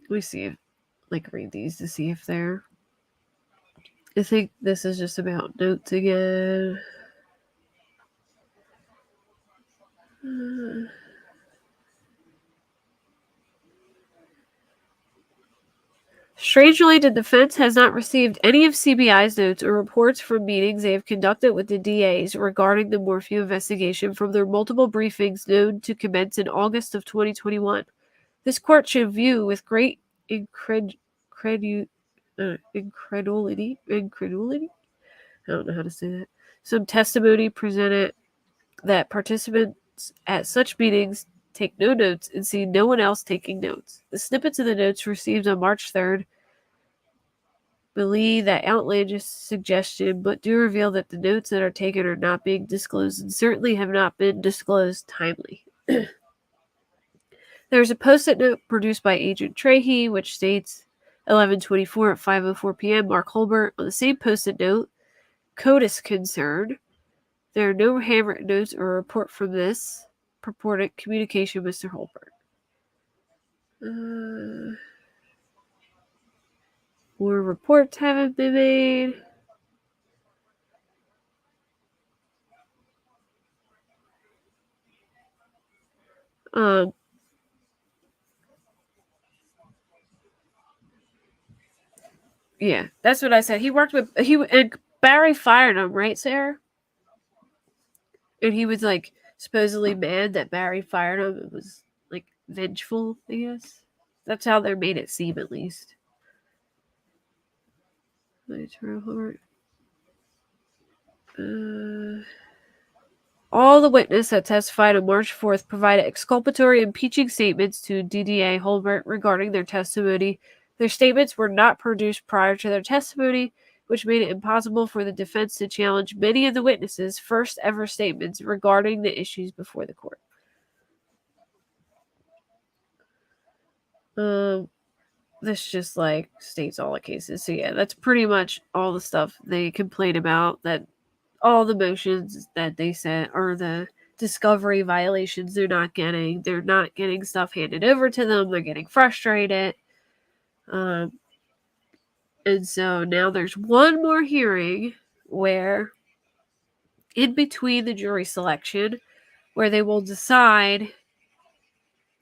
me see read these to see if they're... I think this is just about notes again. Strangely, the defense has not received any of CBI's notes or reports from meetings they have conducted with the DAs regarding the Morphew investigation from their multiple briefings known to commence in August of 2021. This court should view with great incredulity. I don't know how to say that. Some testimony presented that participants at such meetings take no notes and see no one else taking notes. The snippets of the notes received on March 3rd believe that outlandish suggestion, but do reveal that the notes that are taken are not being disclosed and certainly have not been disclosed timely. There is a post-it note produced by Agent Trahey, which states 11/24 at 5:04 p.m. Mark Holbert. On the same post-it note, CODIS concern. There are no handwritten notes or a report from this purported communication with Mr. Holbert. More reports haven't been made. Yeah, that's what I said. And Barry fired him, right, Sarah? And he was like supposedly mad that Barry fired him. It was like vengeful, I guess. That's how they made it seem, at least. All the witnesses that testified on March 4th provided exculpatory impeaching statements to DDA Holbert regarding their testimony. Their statements were not produced prior to their testimony, which made it impossible for the defense to challenge many of the witnesses' first ever statements regarding the issues before the court. This just like states all the cases. So yeah, that's pretty much all the stuff they complain about, that all the motions that they said are the discovery violations they're not getting. They're not getting stuff handed over to them. They're getting frustrated. And so now there's one more hearing where, in between the jury selection, where they will decide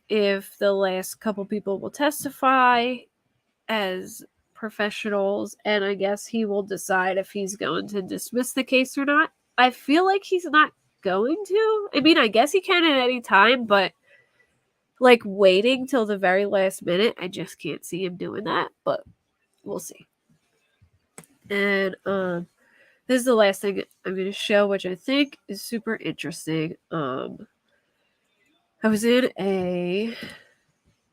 if the last couple people will testify as professionals, and I guess he will decide if he's going to dismiss the case or not. I feel like he's not going to. I mean, I guess he can at any time, but like waiting till the very last minute, I just can't see him doing that, but we'll see. And this is the last thing I'm going to show, which I think is super interesting. I was in a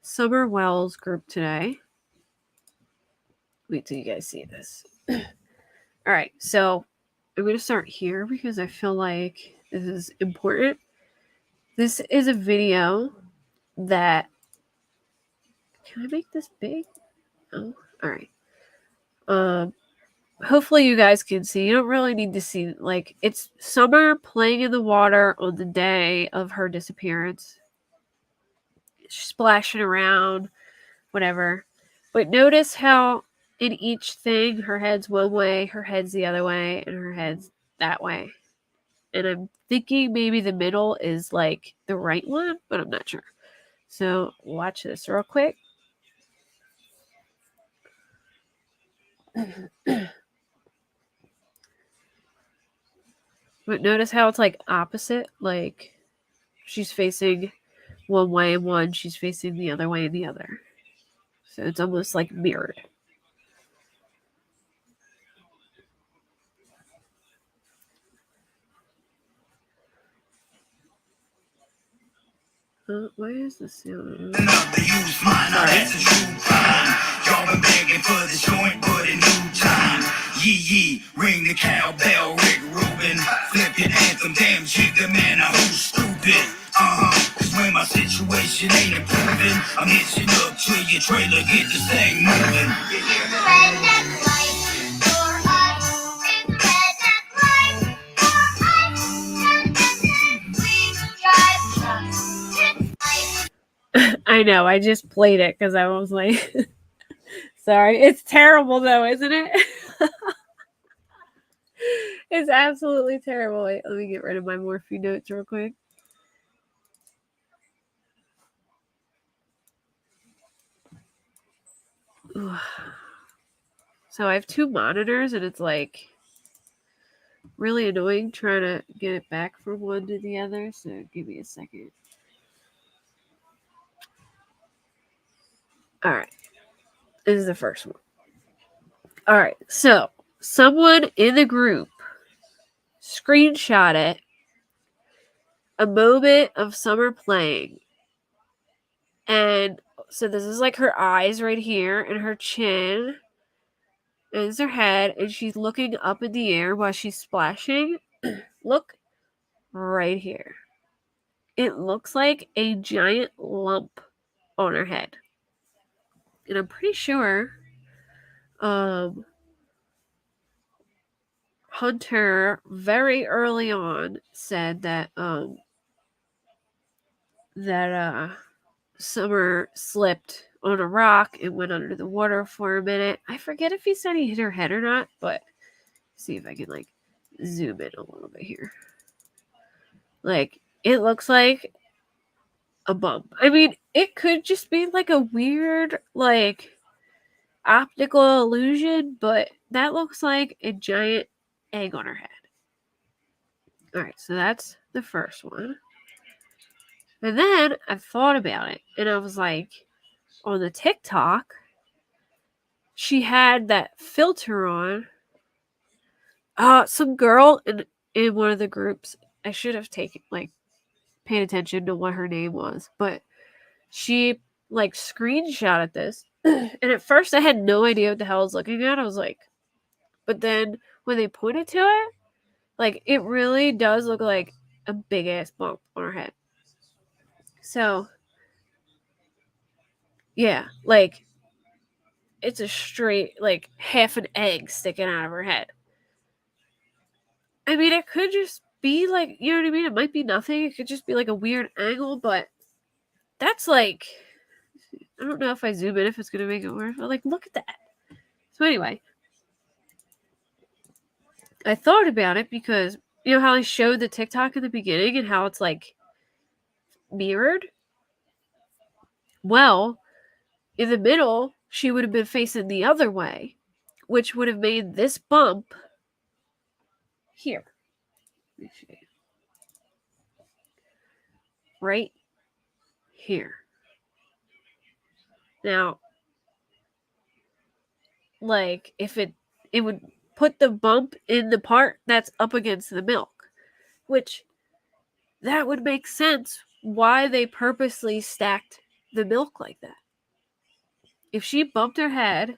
Summer Wells group today. Wait till you guys see this. All right, so I'm going to start here because I feel like this is important. This is a video that... Can I make this big? Oh, all right. Hopefully you guys can see. You don't really need to see. Like, it's Summer playing in the water on the day of her disappearance. She's splashing around, whatever. But notice how in each thing, her head's one way, her head's the other way, and her head's that way. And I'm thinking maybe the middle is like the right one, but I'm not sure. So watch this real quick. But notice how it's like opposite. Like she's facing one way and one, she's facing the other way and the other. So it's almost like mirrored. Why is this sound? Y'all been begging for the joint, but in new time. Yee, ring the cowbell, Rick Rubin. Flip your anthem, damn jigger, man, who's stupid? Cause when my situation ain't improving, I'm hitching up to your trailer, get this thing moving. You hear the redneck light, your eyes, it's the redneck light, your eyes, and we drive trucks. I know, I just played it because I was like, sorry. It's terrible though, isn't it? It's absolutely terrible. Wait, let me get rid of my Morphe notes real quick. So I have two monitors and it's like really annoying trying to get it back from one to the other. So give me a second. All right. This is the first one. All right. So someone in the group screenshot it. A moment of Summer playing. And so this is like her eyes right here and her chin. And it's her head. And she's looking up in the air while she's splashing. Look right here. It looks like a giant lump on her head. And I'm pretty sure Hunter very early on said that Summer slipped on a rock and went under the water for a minute. I forget if he said he hit her head or not, but see if I can like zoom in a little bit here. Like it looks like a bump. I mean, it could just be like a weird like optical illusion, but that looks like a giant egg on her head. All right, so that's the first one. And then I thought about it, and I was like, on the TikTok, she had that filter on Some girl in one of the groups. I should have paid attention to what her name was, but she screenshotted this, and at first I had no idea what the hell I was looking at. I was like, but then when they pointed to it, it really does look like a big ass bump on her head. So yeah, it's a straight half an egg sticking out of her head. I mean, it could just be you know what I mean? It might be nothing. It could just be a weird angle, but that's I don't know if I zoom in if it's gonna make it worse, but look at that. So anyway, I thought about it because you know how I showed the TikTok in the beginning and how it's mirrored? Well, in the middle, she would have been facing the other way, which would have made this bump here. Let me see. Right here. Now, if it would put the bump in the part that's up against the milk, which that would make sense why they purposely stacked the milk like that. If she bumped her head,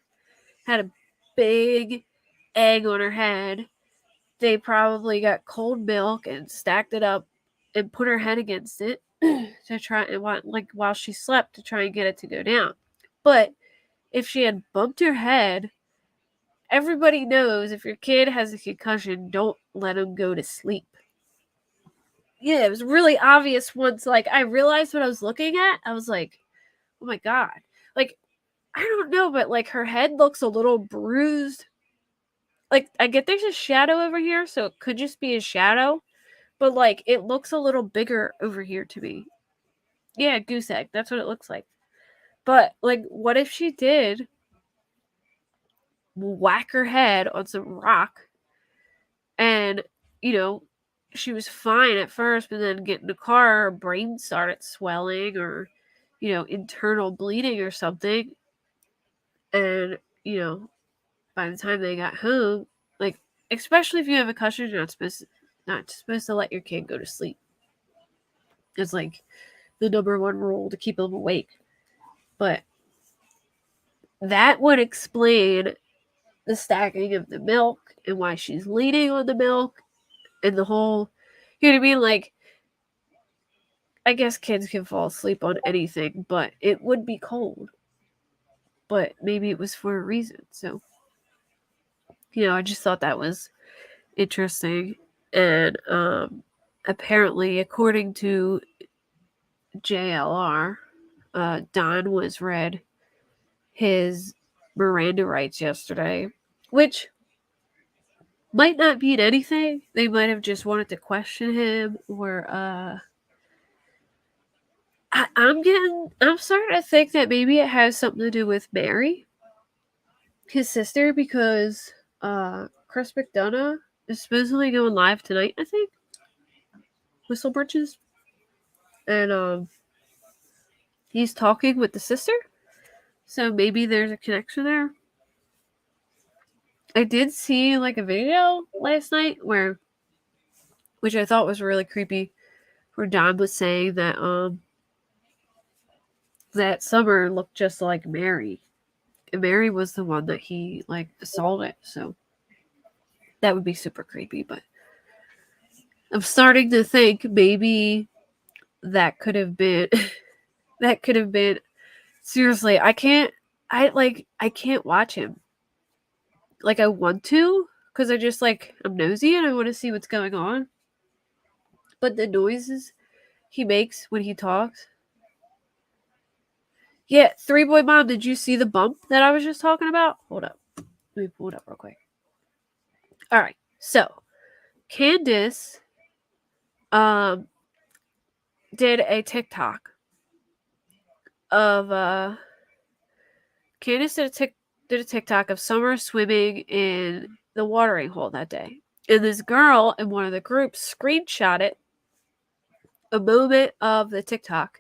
had a big egg on her head, they probably got cold milk and stacked it up and put her head against it to try and while she slept to try and get it to go down. But if she had bumped her head, everybody knows if your kid has a concussion, don't let him go to sleep. Yeah, it was really obvious once I realized what I was looking at. I was like, oh my god. I don't know, but her head looks a little bruised. I get there's a shadow over here, so it could just be a shadow. But it looks a little bigger over here to me. Yeah, goose egg. That's what it looks like. But what if she did whack her head on some rock and she was fine at first, but then get in the car, her brain started swelling or internal bleeding or something, and by the time they got home, especially if you have a concussion, you're not supposed to let your kid go to sleep. It's the number one rule to keep them awake. But that would explain the stacking of the milk and why she's leaning on the milk and the whole, you know what I mean? I guess kids can fall asleep on anything, but it would be cold. But maybe it was for a reason. So, I just thought that was interesting. And apparently, according to JLR, Don was read his Miranda rights yesterday, which might not mean anything. They might have just wanted to question him, or I'm starting to think that maybe it has something to do with Mary, his sister, because Chris McDonough is supposedly going live tonight, I think. Whistle Britches. And he's talking with the sister. So maybe there's a connection there. I did see a video last night which I thought was really creepy, where Don was saying that that Summer looked just like Mary. And Mary was the one that he assaulted, so that would be super creepy. But I'm starting to think maybe that could have been seriously, I can't watch him. I want to, because I just I'm nosy and I want to see what's going on. But the noises he makes when he talks. Yeah, 3-Boy Mom, did you see the bump that I was just talking about? Hold up. Let me pull it up real quick. Alright, so Candace did a TikTok of Candace did a TikTok of Summer swimming in the watering hole that day. And this girl in one of the groups screenshotted a moment of the TikTok.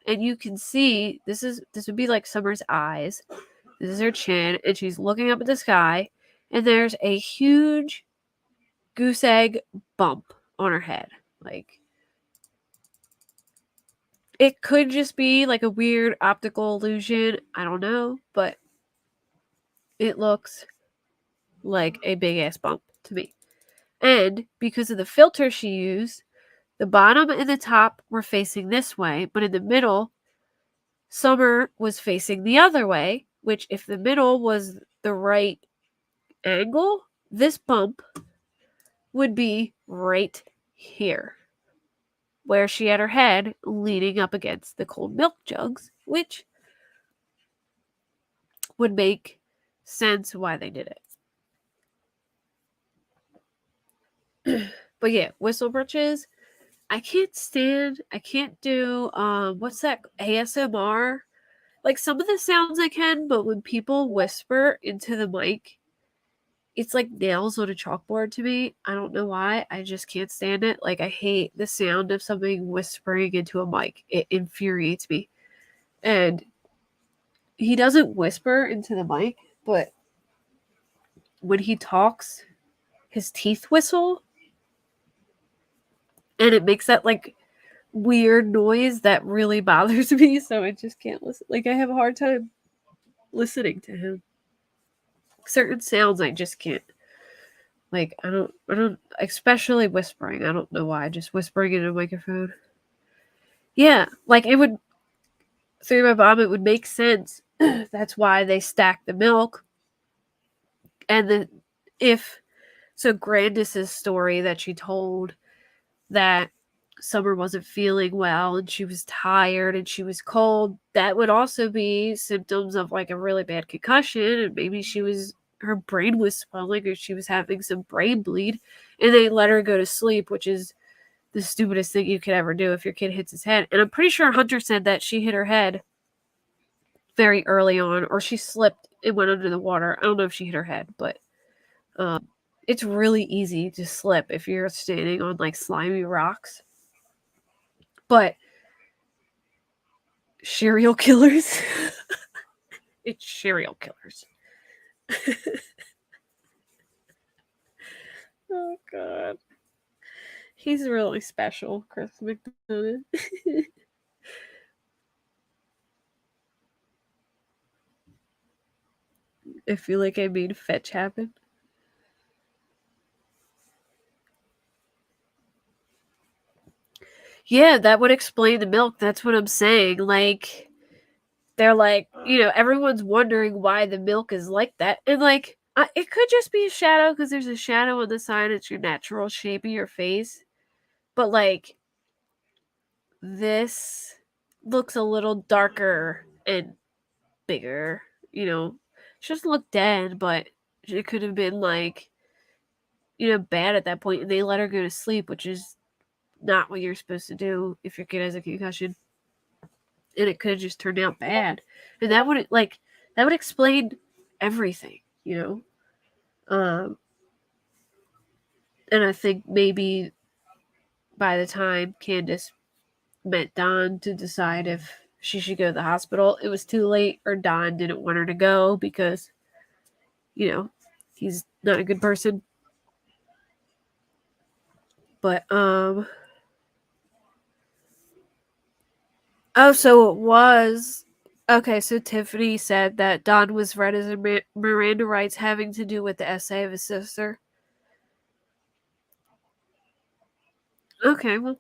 And you can see this would be Summer's eyes. This is her chin, and she's looking up at the sky, and there's a huge goose egg bump on her head. Like, it could just be like a weird optical illusion. I don't know, but it looks like a big ass bump to me. And because of the filter she used, the bottom and the top were facing this way, but in the middle, Summer was facing the other way, which if the middle was the right angle, this bump would be right here, where she had her head leaning up against the cold milk jugs, which would make sense why they did it. But yeah, whistle britches, I can't do what's that, ASMR? Like, some of the sounds I can, but when people whisper into the mic, it's like nails on a chalkboard to me. I don't know why. I just can't stand it. Like, I hate the sound of something whispering into a mic. It infuriates me. And he doesn't whisper into the mic, but when he talks, his teeth whistle, and it makes that like weird noise that really bothers me, so I just can't listen. Like, I have a hard time listening to him. Certain sounds I just can't. Like, I don't, especially whispering. I don't know why. Just whispering in a microphone. Yeah, like, it would, through my mom, it would make sense. That's why they stack the milk. And then, so Grandis's story that she told, that Summer wasn't feeling well and she was tired and she was cold, that would also be symptoms of like a really bad concussion, and maybe her brain was swelling or she was having some brain bleed, and they let her go to sleep, which is the stupidest thing you could ever do if your kid hits his head. And I'm pretty sure Hunter said that she hit her head very early on, or she slipped and went under the water. I don't know if she hit her head, but it's really easy to slip if you're standing on like slimy rocks. But serial killers, it's serial killers. Oh god, he's really special, Chris McDonough. I feel like I made fetch happen. Yeah, that would explain the milk. That's what I'm saying. Like, they're like, everyone's wondering why the milk is like that. And like, it could just be a shadow because there's a shadow on the side. It's your natural shape of your face. But like, this looks a little darker and bigger. She doesn't look dead, but it could have been like, bad at that point, and they let her go to sleep, which is not what you're supposed to do if your kid has a concussion. And it could have just turned out bad, and that would explain everything. And I think maybe by the time Candace met Don to decide if she should go to the hospital, it was too late, or Don didn't want her to go because he's not a good person. But so it was okay. So Tiffany said that Don was read as a Miranda rights having to do with the essay of his sister. Okay, well,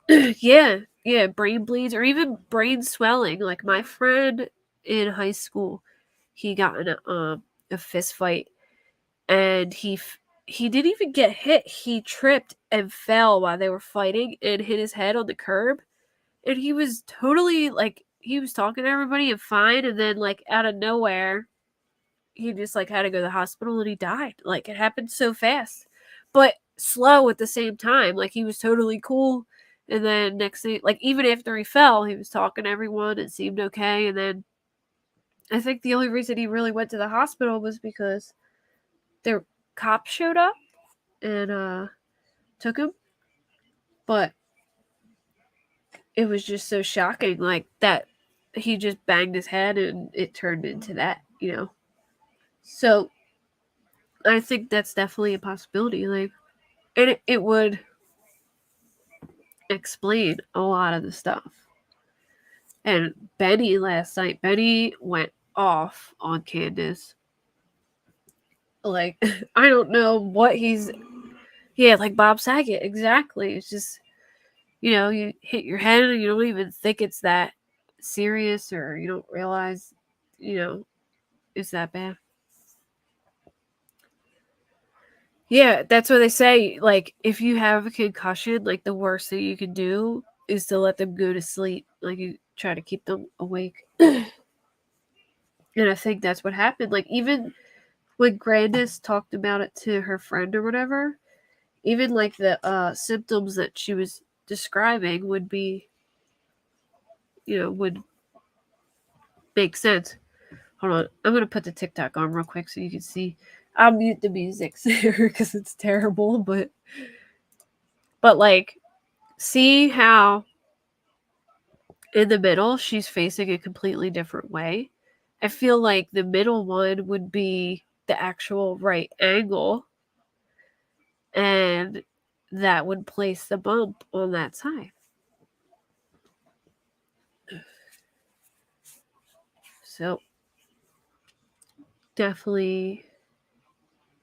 yeah, brain bleeds or even brain swelling. Like, my friend in high school, he got in a fist fight, and he didn't even get hit. He tripped and fell while they were fighting and hit his head on the curb. And he was totally like, he was talking to everybody and fine, and then like out of nowhere, he just like had to go to the hospital and he died. Like, it happened so fast, but slow at the same time. Like, he was totally cool, and then next thing, like, even after he fell, he was talking to everyone and seemed okay. And then I think the only reason he really went to the hospital was because their cops showed up and took him. But it was just so shocking, like, that he just banged his head and it turned into that. So I think that's definitely a possibility. Like, and it would explain a lot of the stuff. And Benny last night, Benny went off on Candace. Like, I don't know what he's. Yeah, like Bob Saget, exactly. It's just, you hit your head and you don't even think it's that serious, or you don't realize, it's that bad. Yeah, that's what they say. Like, if you have a concussion, like, the worst thing you can do is to let them go to sleep. Like, you try to keep them awake. And I think that's what happened. Like, even when Grandis talked about it to her friend or whatever, even like the symptoms that she was describing would be, would make sense. Hold on, I'm gonna put the TikTok on real quick so you can see. I'll mute the music because it's terrible, but like, see how in the middle she's facing a completely different way. I feel like the middle one would be the actual right angle, and that would place the bump on that side. So definitely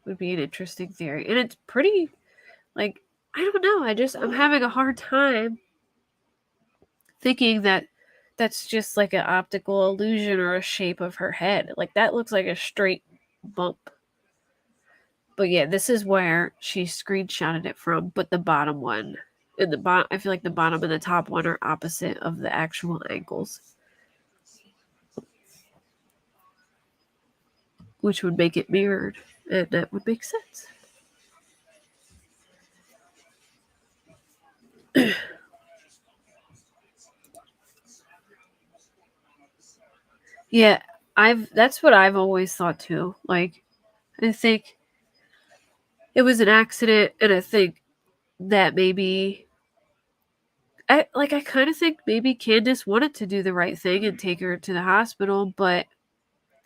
would be an interesting theory. And it's pretty, like, I don't know, I'm having a hard time thinking that that's just like an optical illusion or a shape of her head. Like, that looks like a straight bump. But yeah, this is where she screenshotted it from, but the bottom one and the bottom, I feel like the bottom and the top one are opposite of the actual ankles, which would make it mirrored, and that would make sense. Yeah, that's what I've always thought too. Like, I think it was an accident, and I think that maybe I kind of think maybe Candace wanted to do the right thing and take her to the hospital, but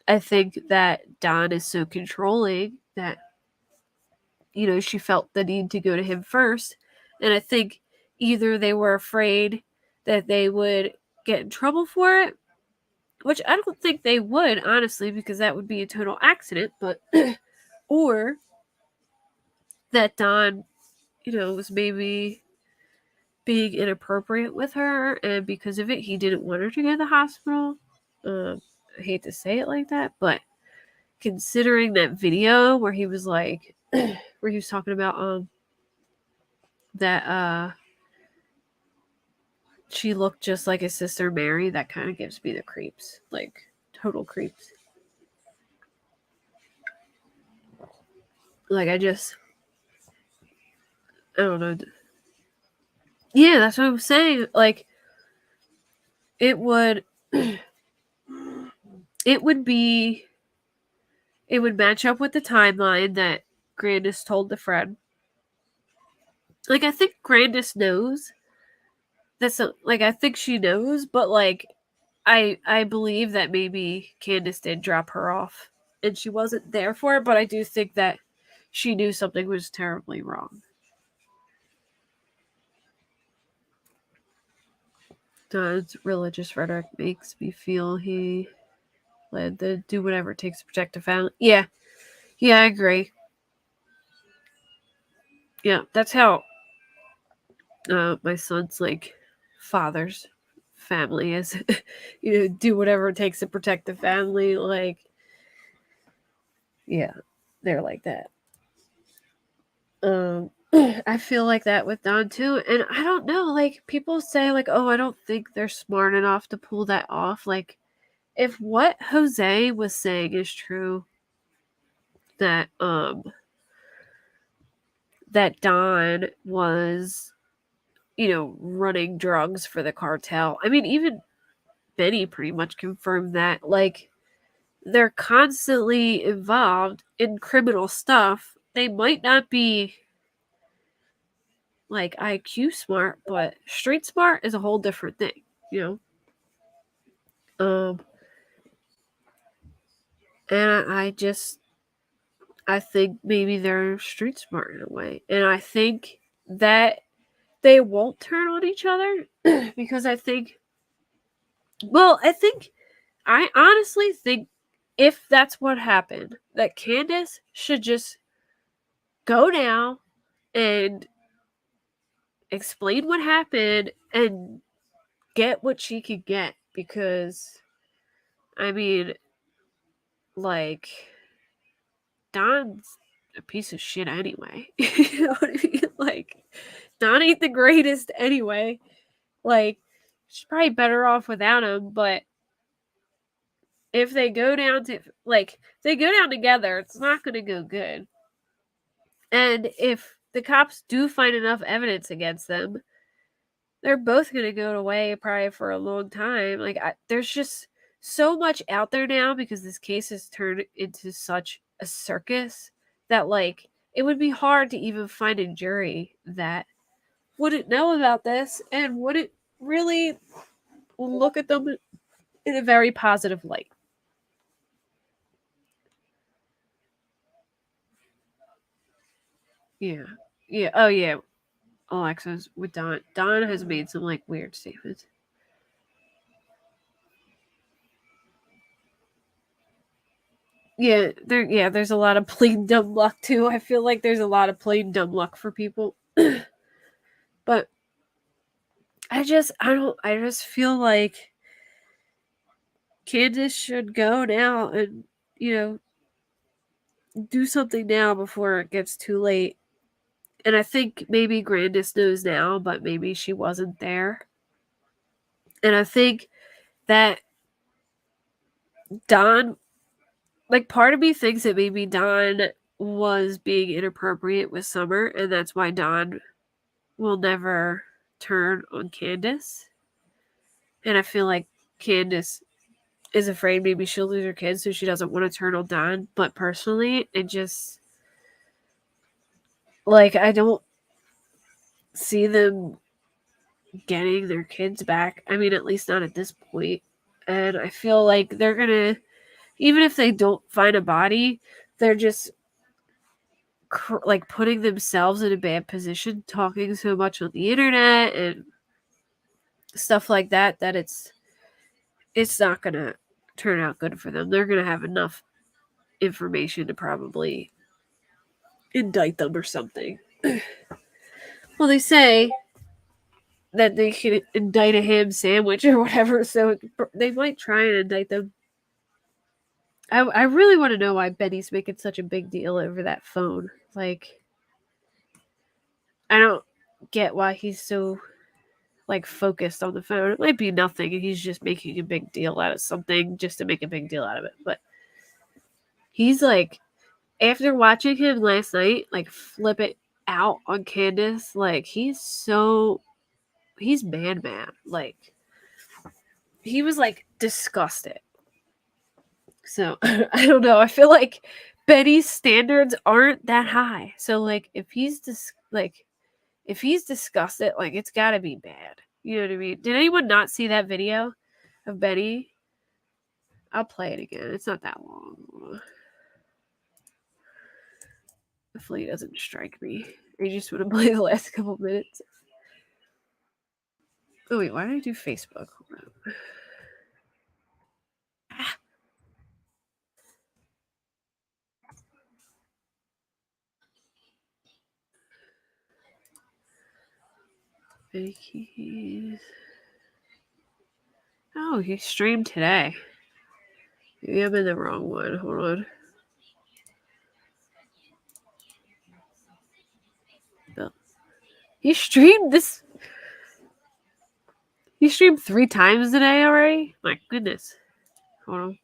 I think that Don is so controlling that she felt the need to go to him first, and I think either they were afraid that they would get in trouble for it, which I don't think they would, honestly, because that would be a total accident, but or that Don, was maybe being inappropriate with her, and because of it, he didn't want her to go to the hospital. I hate to say it like that, but considering that video where he was like, where he was talking about that she looked just like his sister Mary, that kind of gives me the creeps, like total creeps. Like, I don't know. Yeah, that's what I'm saying. Like, it would it would be it would match up with the timeline that Grandis told the friend. Like, I think Grandis knows. Like, I think she knows, but like, I believe that maybe Candace did drop her off and she wasn't there for it, but I do think that she knew something was terribly wrong. Don's religious rhetoric makes me feel he led to do whatever it takes to protect the family. Yeah, I agree. Yeah, that's how my son's like father's family is. Do whatever it takes to protect the family. Like, yeah, they're like that. I feel like that with Don too, and I don't know. Like, people say, like, oh, I don't think they're smart enough to pull that off. Like, if what Jose was saying is true, that that Don was, running drugs for the cartel. I mean, even Benny pretty much confirmed that. Like, they're constantly involved in criminal stuff. They might not be like IQ smart, but street smart is a whole different thing, and I just I think maybe they're street smart in a way. And I think that they won't turn on each other because I honestly think if that's what happened, that Candace should just go now and explain what happened and get what she could get. Because, I mean, like, Don's a piece of shit anyway. You know what I mean? Like, Don ain't the greatest anyway. Like, she's probably better off without him, but if they go down together, it's not gonna go good. And if the cops do find enough evidence against them, they're both gonna go away probably for a long time. Like, there's just so much out there now because this case has turned into such a circus that, like, it would be hard to even find a jury that wouldn't know about this and wouldn't really look at them in a very positive light. Yeah. Yeah. Oh, yeah. Alexa's with Don. Don has made some, like, weird statements. There's a lot of plain dumb luck too. I feel like there's a lot of plain dumb luck for people. But I just feel like Candace should go now and, do something now before it gets too late. And I think maybe Grandis knows now, but maybe she wasn't there. And I think that Don, like, part of me thinks that maybe Don was being inappropriate with Summer, and that's why Don will never turn on Candace. And I feel like Candace is afraid maybe she'll lose her kids, so she doesn't want to turn on Don. But personally, it just, like, I don't see them getting their kids back. I mean, at least not at this point. And I feel like they're gonna, even if they don't find a body, they're just like putting themselves in a bad position, talking so much on the internet and stuff like that, that it's not gonna turn out good for them. They're gonna have enough information to probably indict them or something. Well, they say that they can indict a ham sandwich or whatever, so they might try and indict them. I really want to know why Betty's making such a big deal over that phone. Like, I don't get why he's so, like, focused on the phone. It might be nothing, and he's just making a big deal out of something just to make a big deal out of it. But he's like, after watching him last night, like, flip it out on Candace, like, he's mad. Like, he was, like, disgusted. So, I don't know. I feel like Betty's standards aren't that high. So, like, if he's disgusted, like, it's gotta be bad. You know what I mean? Did anyone not see that video of Betty? I'll play it again. It's not that long. Hopefully it doesn't strike me. I just want to play the last couple minutes. Oh, wait, why did I do Facebook? Hold on. Ah. Oh, he streamed today. Maybe I'm in the wrong one. Hold on. He streamed this. He streamed 3 times today already? My goodness. Hold on.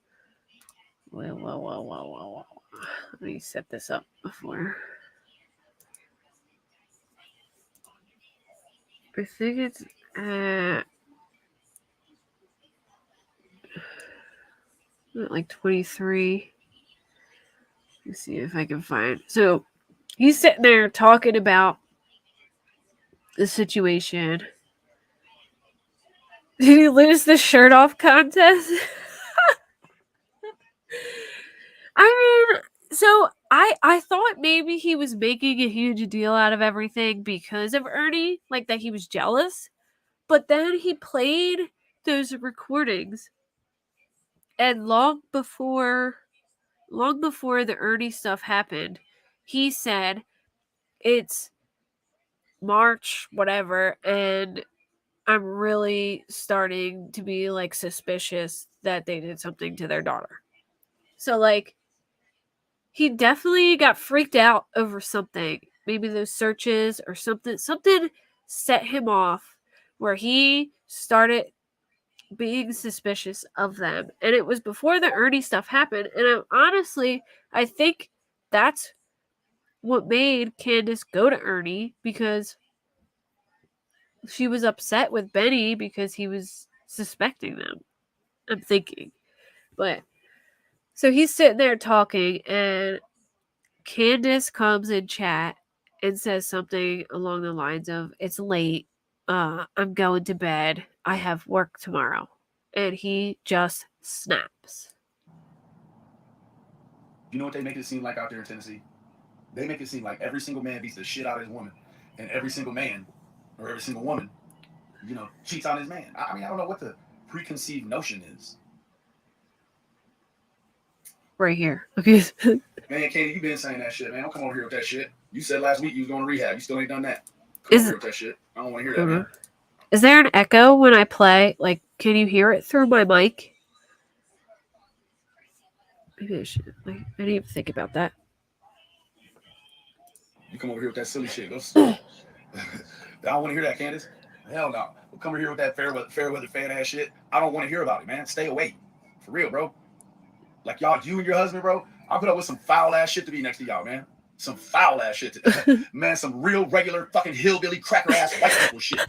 Whoa. Let me set this up before. I think it's at like 23. Let's see if I can find. So he's sitting there talking about the situation. Did he lose the shirt off contest? I mean, so I thought maybe he was making a huge deal out of everything because of Ernie, like that he was jealous. But then he played those recordings, and long before the Ernie stuff happened, he said it's March, whatever, and I'm really starting to be like suspicious that they did something to their daughter. So like he definitely got freaked out over something. Maybe those searches or something set him off where he started being suspicious of them. And it was before the Ernie stuff happened. And honestly, I think that's what made Candace go to Ernie, because she was upset with Benny because he was suspecting them. I'm thinking. But so he's sitting there talking, and Candace comes in chat and says something along the lines of, "It's late. I'm going to bed. I have work tomorrow." And he just snaps. You know what they make it seem like out there in Tennessee? They make it seem like every single man beats the shit out of his woman, and every single man or every single woman, cheats on his man. I mean, I don't know what the preconceived notion is. Right here. Okay. Man, Katie, you been saying that shit, man. Don't come over here with that shit. You said last week you was going to rehab. You still ain't done that. Come over here with that shit. I don't want to hear that, man. Is there an echo when I play? Like, can you hear it through my mic? Maybe I should. Like, I didn't even think about that. You come over here with that silly shit. I don't want to hear that, Candace. Hell no. We'll come over here with that fair weather fan ass shit. I don't want to hear about it, man. Stay away. For real, bro. Like y'all, you and your husband, bro. I'll put up with some foul ass shit to be next to y'all, man. Some foul ass shit. Man, some real regular fucking hillbilly cracker ass white people shit.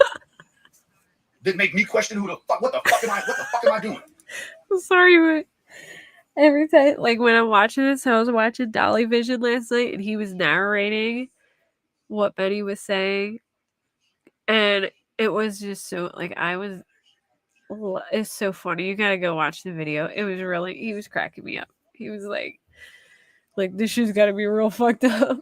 That make me question what the fuck am I doing? I'm sorry, but every time, like when I'm watching this, I was watching Dolly Vision last night, and he was narrating what Benny was saying, and it was just so like it's so funny. You gotta go watch the video. It was really, he was cracking me up. He was like this shit's gotta be real fucked up.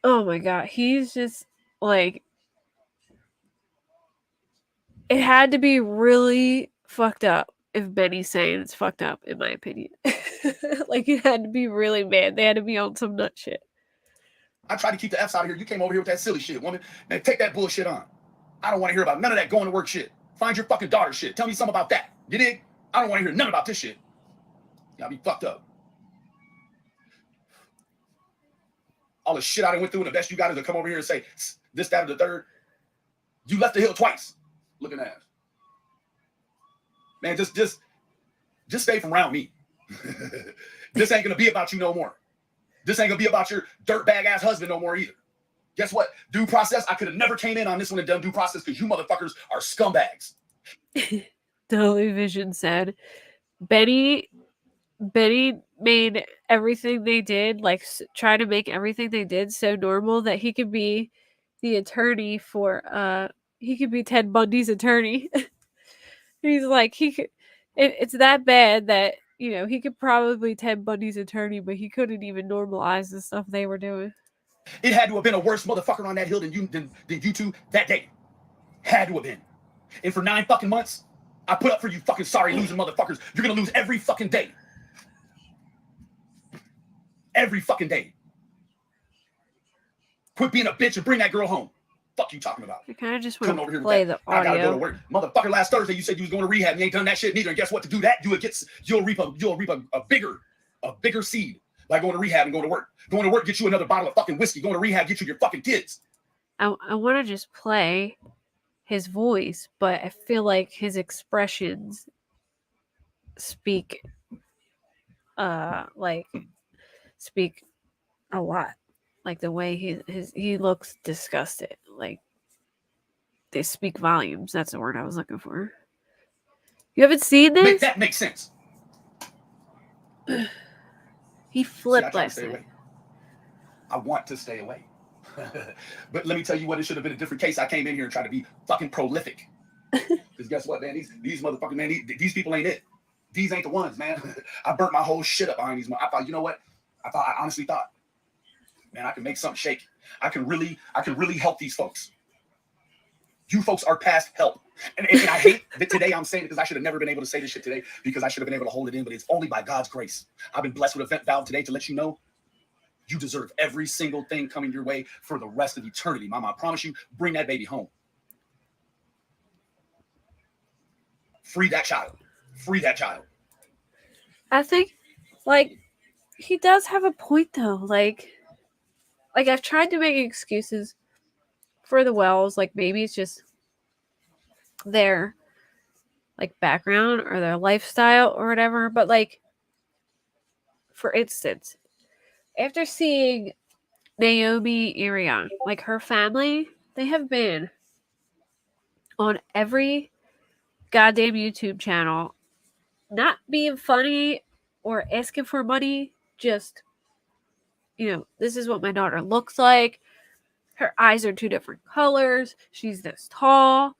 Oh my god, he's just like, it had to be really fucked up if Benny's saying it's fucked up, in my opinion. Like, it had to be really bad. They had to be on some nut shit. I tried to keep the F's out of here. You came over here with that silly shit, woman. Man, take that bullshit on. I don't want to hear about none of that going to work shit. Find your fucking daughter shit. Tell me something about that. You dig? I don't want to hear none about this shit. Y'all be fucked up. All the shit I done went through, and the best you got is to come over here and say this, that, or the third. You left the hill twice. Looking ass. Man, just stay from around me. This ain't gonna be about you no more. This ain't gonna be about your dirtbag ass husband no more either. Guess what? Due process, I could have never came in on this one and done due process because you motherfuckers are scumbags. Dolly Vision said Benny made everything they did, like, try to make everything they did so normal that he could be the attorney for he could be Ted Bundy's attorney. He's like, it's that bad that, he could probably be Ted Bundy's attorney, but he couldn't even normalize the stuff they were doing. It had to have been a worse motherfucker on that hill than you two that day. Had to have been. And for 9 fucking months, I put up for you fucking sorry losing motherfuckers. You're gonna lose every fucking day. Every fucking day. Quit being a bitch and bring that girl home. Fuck you talking about? I kind of just want to play the audio. I gotta go to work. Motherfucker, last Thursday you said you was going to rehab. You ain't done that shit neither. And guess what? To do that, you'll reap a bigger seed by going to rehab and going to work. Going to work, get you another bottle of fucking whiskey. Going to rehab, get you your fucking kids. I want to just play his voice, but I feel like his expressions speak a lot. Like the way he looks disgusted. Like, they speak volumes. That's the word I was looking for. You haven't seen this? That makes sense. He flipped last night. I want to stay away. But let me tell you what, it should have been a different case. I came in here and tried to be fucking prolific. Because guess what, man? These motherfucking, man, these people ain't it. These ain't the ones, man. I burnt my whole shit up behind these. I thought, you know what? I honestly thought, man, I can make something shake. I can really help these folks. You folks are past help. And I hate that today I'm saying it because I should have never been able to say this shit today because I should have been able to hold it in, but it's only by God's grace. I've been blessed with a vent valve today to let you know you deserve every single thing coming your way for the rest of eternity. Mama, I promise you, bring that baby home. Free that child. Free that child. I think, like, he does have a point, though. Like I've tried to make excuses for the Wells. Like, maybe it's just their, like, background or their lifestyle or whatever. But, like, for instance, after seeing Naomi Irion, like, her family, they have been on every goddamn YouTube channel, not being funny or asking for money, just, this is what my daughter looks like. Her eyes are 2 different colors. She's this tall.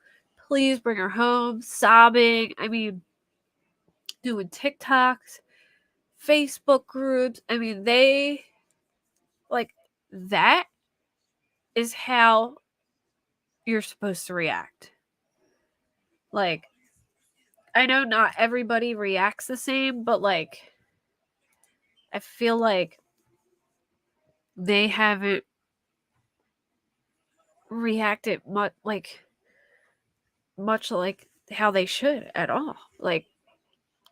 Please bring her home. Sobbing. I mean, doing TikToks, Facebook groups. I mean, they, like, that is how you're supposed to react. Like, I know not everybody reacts the same, but, like, I feel like they haven't reacted much like how they should at all. Like,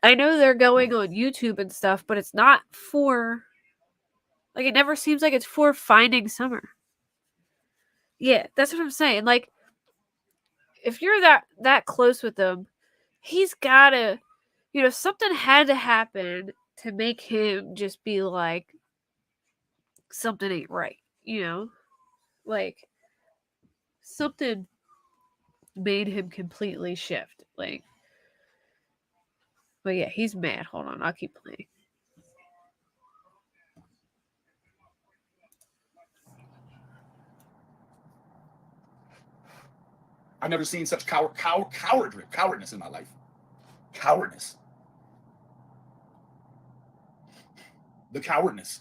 I know they're going on YouTube and stuff, but it's not for, like, it never seems like it's for Finding Summer. Yeah, that's what I'm saying. Like, if you're that close with them, he's gotta, something had to happen to make him just be like, something ain't right, like, something made him completely shift. Like, but yeah, he's mad. Hold on, I'll keep playing. I've never seen such cowardness in my life. Cowardness. The cowardness.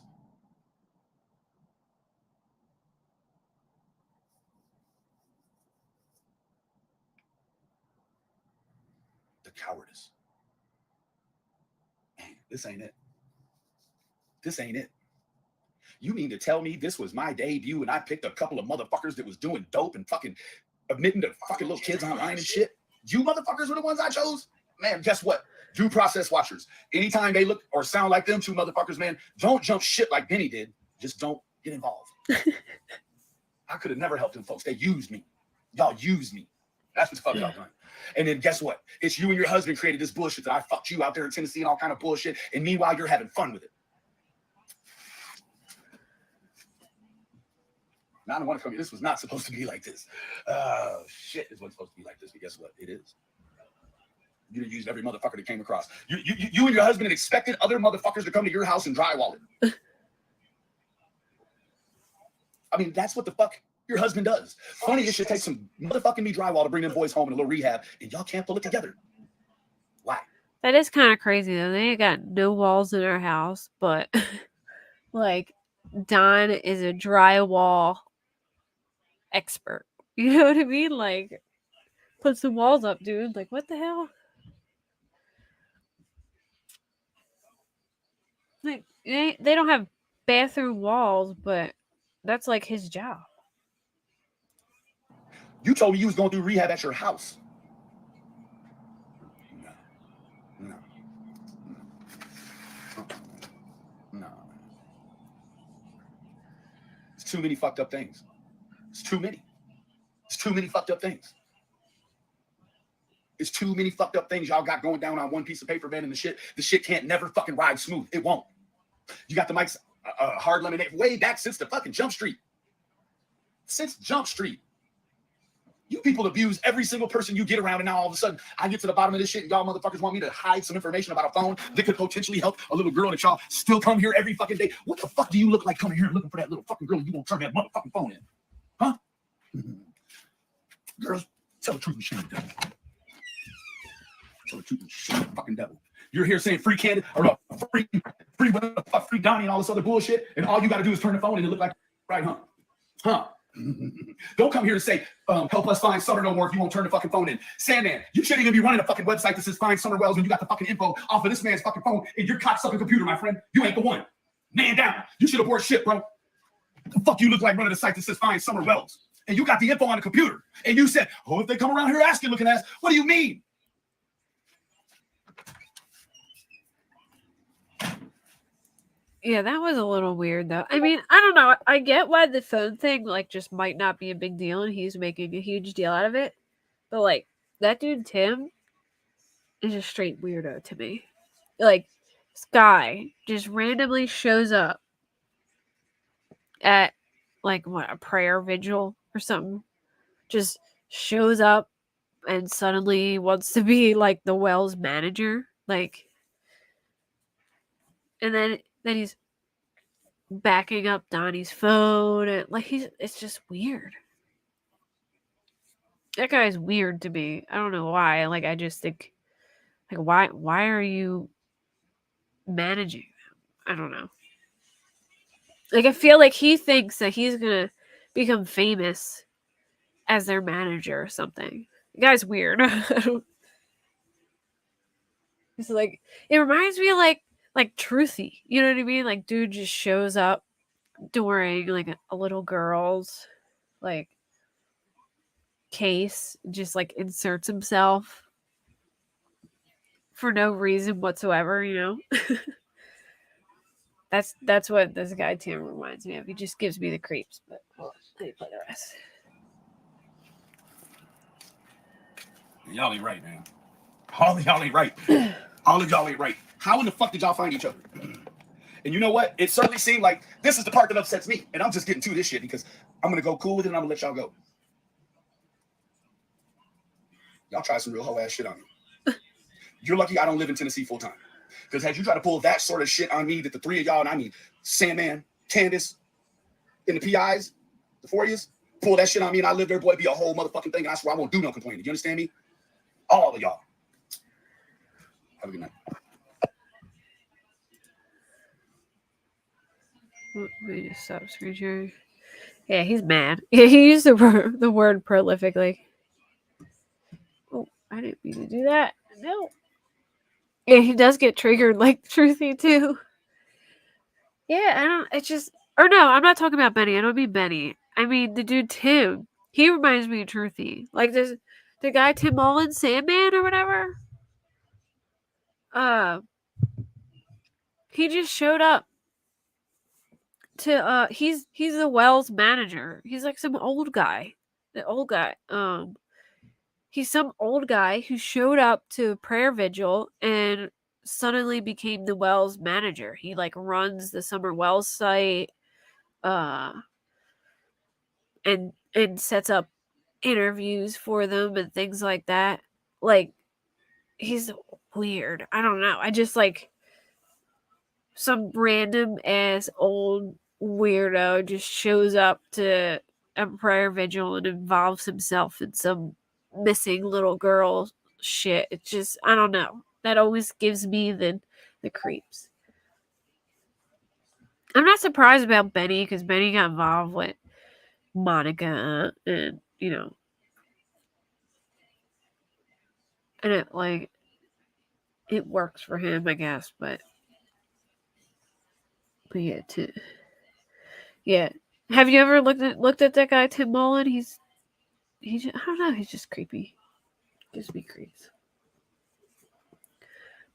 The cowardice. Man, this ain't it. This ain't it. You mean to tell me this was my debut and I picked a couple of motherfuckers that was doing dope and fucking admitting to fucking little kids online and shit? You motherfuckers were the ones I chose? Man, guess what? Due process watchers. Anytime they look or sound like them 2 motherfuckers, man, don't jump shit like Benny did. Just don't get involved. I could have never helped them folks. They used me. Y'all used me. That's what the fuck y'all done. And then guess what? It's you and your husband created this bullshit that I fucked you out there in Tennessee and all kind of bullshit. And meanwhile, you're having fun with it. Now I don't want to come here. This was not supposed to be like this. Shit, it wasn't supposed to be like this. But guess what? It is. You used every motherfucker that came across. You and your husband had expected other motherfuckers to come to your house and drywall it. I mean, that's what the fuck your husband does. Funny, it should take some motherfucking me drywall to bring them boys home in a little rehab, and y'all can't pull it together. Why? That is kind of crazy, though. They ain't got no walls in our house, but, like, Don is a drywall expert. You know what I mean? Like, put some walls up, dude. Like, what the hell? Like, they don't have bathroom walls, but that's, like, his job. You told me you was going to do rehab at your house. No. It's too many fucked up things. It's too many. It's too many fucked up things. It's too many fucked up things y'all got going down on one piece of paper, man, and the shit can't never fucking ride smooth. It won't. You got the mics hard lemonade way back since the fucking Jump Street. Since Jump Street. You people abuse every single person you get around, and now all of a sudden I get to the bottom of this shit and y'all motherfuckers want me to hide some information about a phone that could potentially help a little girl that y'all still come here every fucking day. What the fuck do you look like coming here looking for that little fucking girl and you won't turn that motherfucking phone in? Huh? Girls, tell the truth and shame them. Tell the truth and shit, you fucking devil. You're here saying free Candace or free Donnie and all this other bullshit, and all you got to do is turn the phone and it look like right, huh? Don't come here to say, help us find Summer no more if you won't turn the fucking phone in. Sandman, you shouldn't even be running a fucking website that says find Summer Wells when you got the fucking info off of this man's fucking phone in your cocksucking computer, my friend. You ain't the one. Man down. You should abort shit, bro. The fuck you look like running a site that says find Summer Wells. And you got the info on the computer. And you said, oh, if they come around here asking looking ass, what do you mean? Yeah, that was a little weird, though. I mean, I don't know. I get why the phone thing, like, just might not be a big deal, and he's making a huge deal out of it. But, like, that dude, Tim, is a straight weirdo to me. Like, this guy just randomly shows up at, like, what, a prayer vigil or something. Just shows up and suddenly wants to be, like, the Wells manager. Like, and then he's backing up Donnie's phone, and like it's just weird. That guy's weird to me. I don't know why. Like I just think, like why are you managing them? I don't know. Like I feel like he thinks that he's gonna become famous as their manager or something. The guy's weird. It's like it reminds me of like Truthy. You know what I mean? Like dude just shows up during like a little girl's like case, just like inserts himself for no reason whatsoever, you know. That's what this guy Tim reminds me of. He just gives me the creeps. But well, let me play the rest. Y'all ain't right, man. All of y'all ain't right. All of y'all ain't right. How in the fuck did y'all find each other? And you know what? It certainly seemed like this is the part that upsets me. And I'm just getting to this shit because I'm going to go cool with it and I'm going to let y'all go. Y'all try some real hoe ass shit on me. You're lucky I don't live in Tennessee full time. Because had you tried to pull that sort of shit on me, that the three of y'all, and I mean Sandman, Candace, and the PIs, the 40s, pull that shit on me and I live there, boy, it'd be a whole motherfucking thing. And I swear I won't do no complaining. You understand me? All of y'all. Have a good night. Let me just stop screen sharing. Yeah, he's mad. Yeah, he used the word prolifically. Oh, I didn't mean to do that. No. Yeah, he does get triggered like Truthy too. Yeah, I don't. It's just, or no, I'm not talking about Benny. I don't mean Benny. I mean the dude Tim. He reminds me of Truthy. Like there's the guy Tim Mullen, Sandman or whatever. He just showed up to he's the Wells manager. He's like some old guy. The old guy. He's some old guy who showed up to prayer vigil and suddenly became the Wells manager. He like runs the Summer Wells site, and sets up interviews for them and things like that. Like he's weird. I don't know. I just like some random ass old weirdo just shows up to a prayer vigil and involves himself in some missing little girl shit. It's just I don't know. That always gives me the creeps. I'm not surprised about Benny because Benny got involved with Monica and and it like it works for him, I guess, but yeah. Have you ever looked at that guy Tim Mullen? I don't know, he's just creepy. Gives me creeps.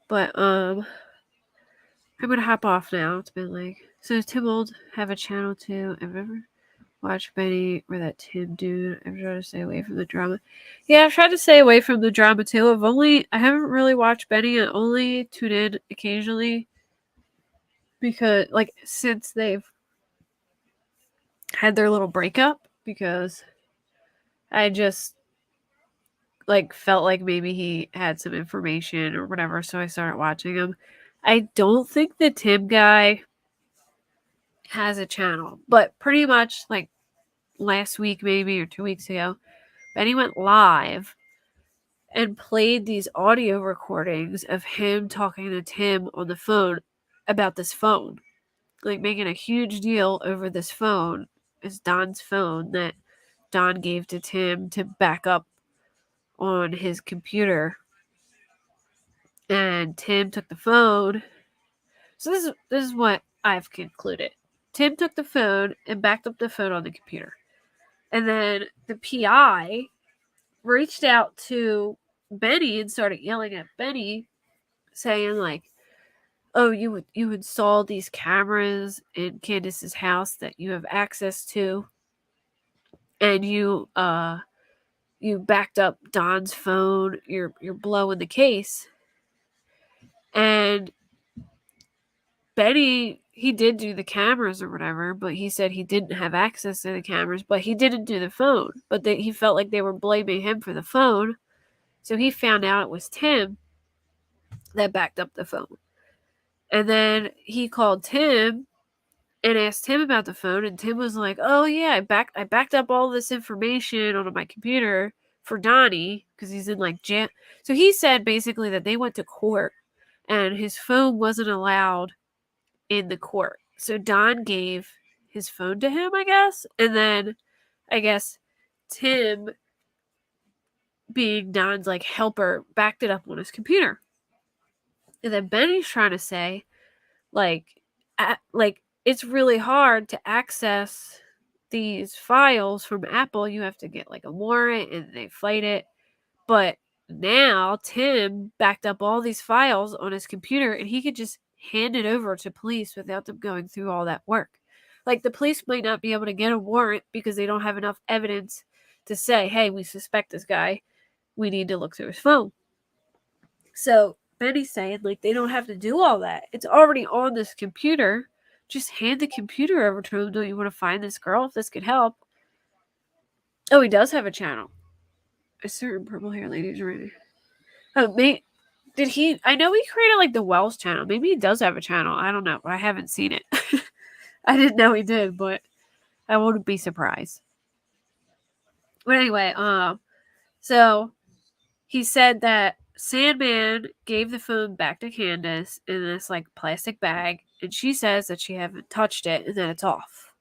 But I'm gonna hop off now. It's been like so. Tim Mullen have a channel too. I've never watched Benny or that Tim dude. I'm trying to stay away from the drama. Yeah, I've tried to stay away from the drama too. I haven't really watched Benny. I only tune in occasionally because like since they've had their little breakup, because I just like felt like maybe he had some information or whatever, so I started watching him. I don't think the Tim guy has a channel, but pretty much like last week maybe or 2 weeks ago, Benny went live and played these audio recordings of him talking to Tim on the phone about this phone. Like making a huge deal over this phone. It's Don's phone that Don gave to Tim to back up on his computer. And Tim took the phone. So this is what I've concluded. Tim took the phone and backed up the phone on the computer. And then the PI reached out to Benny and started yelling at Benny, saying like, "Oh, you installed these cameras in Candace's house that you have access to, and you backed up Don's phone. You're blowing the case." And Benny, he did do the cameras or whatever, but he said he didn't have access to the cameras, but he didn't do the phone. But he felt like they were blaming him for the phone. So he found out it was Tim that backed up the phone. And then he called Tim and asked Tim about the phone, and Tim was like, "Oh yeah, I backed up all this information on my computer for Donnie because he's in like jail." So he said basically that they went to court and his phone wasn't allowed in the court. So Don gave his phone to him, I guess. And then I guess Tim, being Don's like helper, backed it up on his computer. And then Benny's trying to say, like it's really hard to access these files from Apple. You have to get like a warrant and they fight it. But now Tim backed up all these files on his computer and he could just hand it over to police without them going through all that work. Like the police might not be able to get a warrant because they don't have enough evidence to say, "Hey, we suspect this guy. We need to look through his phone." So Benny's saying like they don't have to do all that. It's already on this computer. Just hand the computer over to him. Don't you want to find this girl if this could help? Oh, he does have a channel. A certain purple hair lady's right. Oh, did he? I know he created like the Wells channel. Maybe he does have a channel. I don't know. I haven't seen it. I didn't know he did, but I wouldn't be surprised. But anyway, so he said that Sandman gave the phone back to Candace in this like plastic bag, and she says that she haven't touched it and that it's off.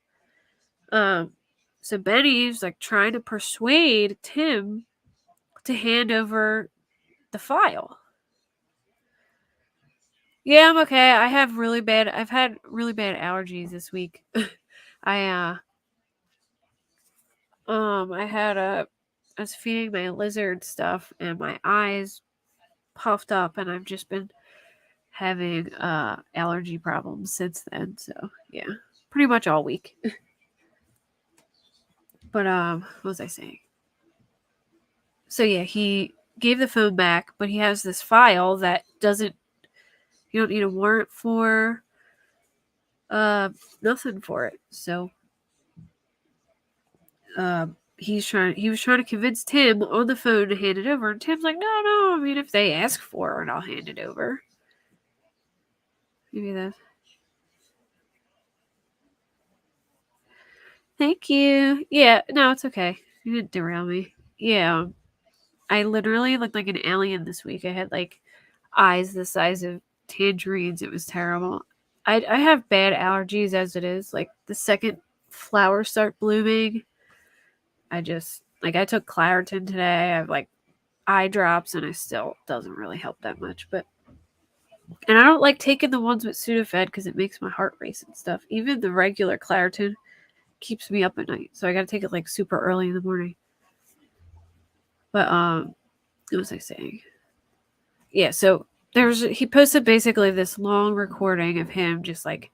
So Benny's like trying to persuade Tim to hand over the file. Yeah, I'm okay. I've had really bad allergies this week. I was feeding my lizard stuff and my eyes puffed up and I've just been having allergy problems since then. So yeah, pretty much all week. But what was I saying? So yeah, he gave the phone back, but he has this file that you don't need a warrant for, nothing for it. So he was trying to convince Tim on the phone to hand it over, and Tim's like, no, I mean, if they ask for it, I'll hand it over. Maybe that. Thank you. Yeah, no, it's okay. You didn't derail me. Yeah, I literally looked like an alien this week. I had like eyes the size of tangerines. It was terrible. I have bad allergies as it is. Like the second flowers start blooming, I took Claritin today. I have like eye drops and it still doesn't really help that much. And I don't like taking the ones with Sudafed because it makes my heart race and stuff. Even the regular Claritin keeps me up at night. So I got to take it like super early in the morning. But what was I saying? Yeah, so he posted basically this long recording of him just like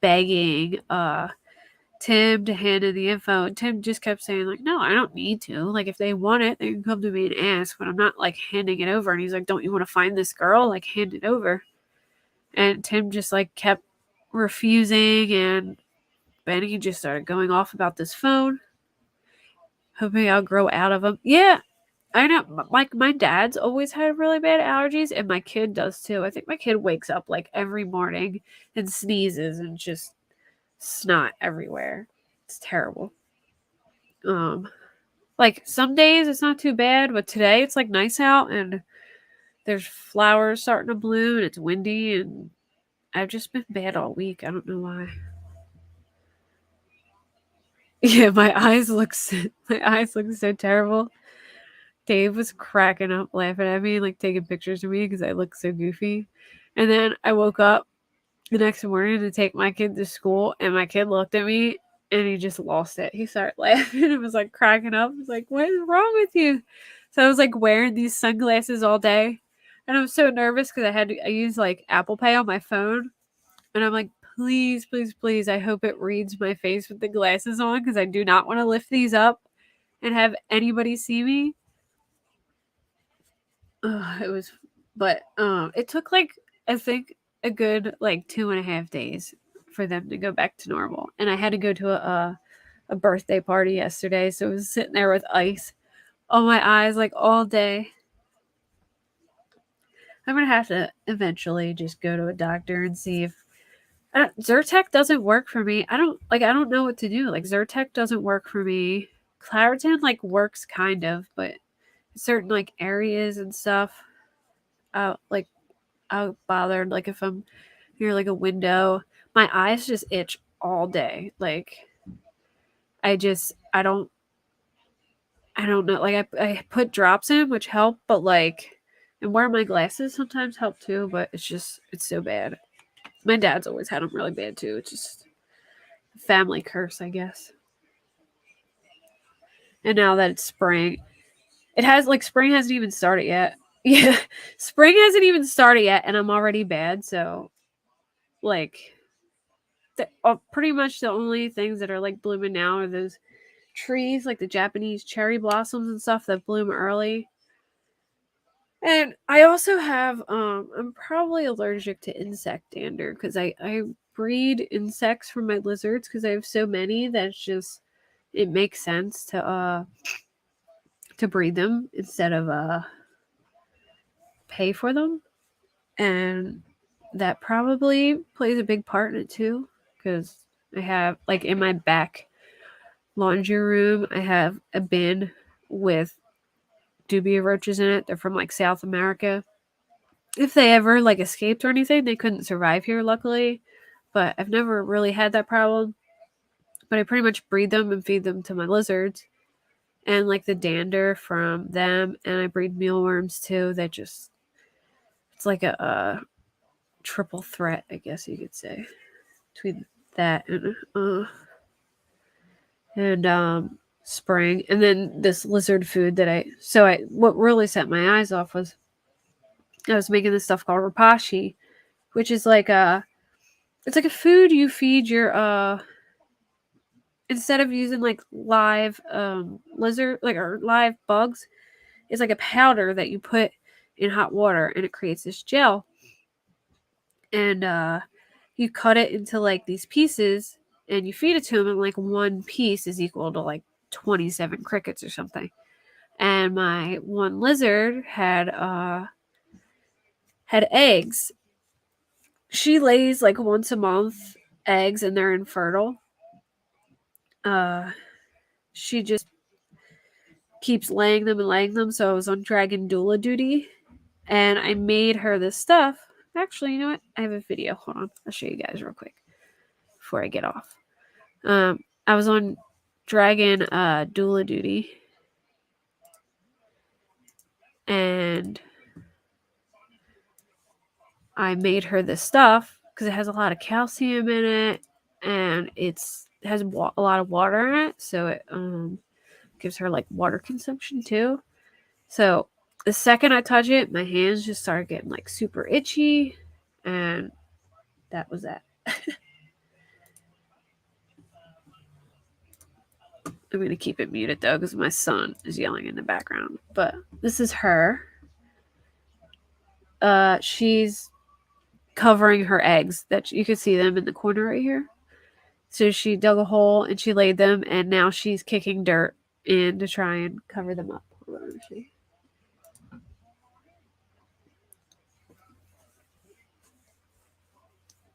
begging Tim to hand in the info, and Tim just kept saying like, no, I don't need to. Like if they want it, they can come to me and ask, but I'm not like handing it over. And he's like, don't you want to find this girl? Like hand it over. And Tim just like kept refusing, and Benny just started going off about this phone. Hoping I'll grow out of him. Yeah, I know. Like my dad's always had really bad allergies, and my kid does too. I think my kid wakes up like every morning and sneezes and just snot everywhere. It's terrible. Like some days it's not too bad, but today it's like nice out and there's flowers starting to bloom and it's windy and I've just been bad all week. I don't know why. Yeah, my eyes look so terrible. Dave was cracking up laughing at me, like taking pictures of me because I look so goofy. And then I woke up the next morning to take my kid to school, and my kid looked at me and he just lost it. He started laughing and was like cracking up. I was like, "What is wrong with you?" So I was like wearing these sunglasses all day, and I was so nervous because I use like Apple Pay on my phone, and I'm like, "Please, please, please! I hope it reads my face with the glasses on because I do not want to lift these up and have anybody see me." It was, but it took like I think a good like 2.5 days for them to go back to normal, and I had to go to a birthday party yesterday, so I was sitting there with ice on my eyes like all day. I'm gonna have to eventually just go to a doctor and see if Zyrtec doesn't work for me. I don't know what to do. Like Zyrtec doesn't work for me. Claritin like works kind of, but certain like areas and stuff. Like I'm bothered. Like if I'm near like a window, my eyes just itch all day. Like I don't know. Like I put drops in which help, but like and wearing my glasses sometimes help too. But it's so bad. My dad's always had them really bad too. It's just a family curse, I guess. And now that it's spring, it has like spring hasn't even started yet. Yeah, spring hasn't even started yet, and I'm already bad. So like pretty much the only things that are like blooming now are those trees, like the Japanese cherry blossoms and stuff that bloom early. And I also have I'm probably allergic to insect dander because I breed insects from my lizards because I have so many that it's just it makes sense to breed them instead of pay for them. And that probably plays a big part in it too because I have like in my back laundry room I have a bin with dubia roaches in it. They're from like South America. If they ever like escaped or anything, they couldn't survive here luckily, but I've never really had that problem. But I pretty much breed them and feed them to my lizards and like the dander from them, and I breed mealworms too. That just it's like a triple threat, I guess you could say, between that and spring, and then this lizard food that I what really set my eyes off was I was making this stuff called rapashi, which is like it's like a food you feed your instead of using like live lizard like or live bugs, it's like a powder that you put in hot water and it creates this gel. And you cut it into like these pieces and you feed it to them, and like one piece is equal to like 27 crickets or something. And my one lizard had eggs. She lays like once a month eggs and they're infertile. She just keeps laying them and laying them. So I was on dragon doula duty and I made her this stuff. Actually, you know what? I have a video. Hold on. I'll show you guys real quick before I get off. I was on dragon doula duty and I made her this stuff because it has a lot of calcium in it and it has a lot of water in it, so it gives her like water consumption too. So the second I touch it, my hands just started getting like super itchy, and that was that. I'm gonna keep it muted though because my son is yelling in the background. But this is her. She's covering her eggs that you can see them in the corner right here. So she dug a hole and she laid them, and now she's kicking dirt in to try and cover them up.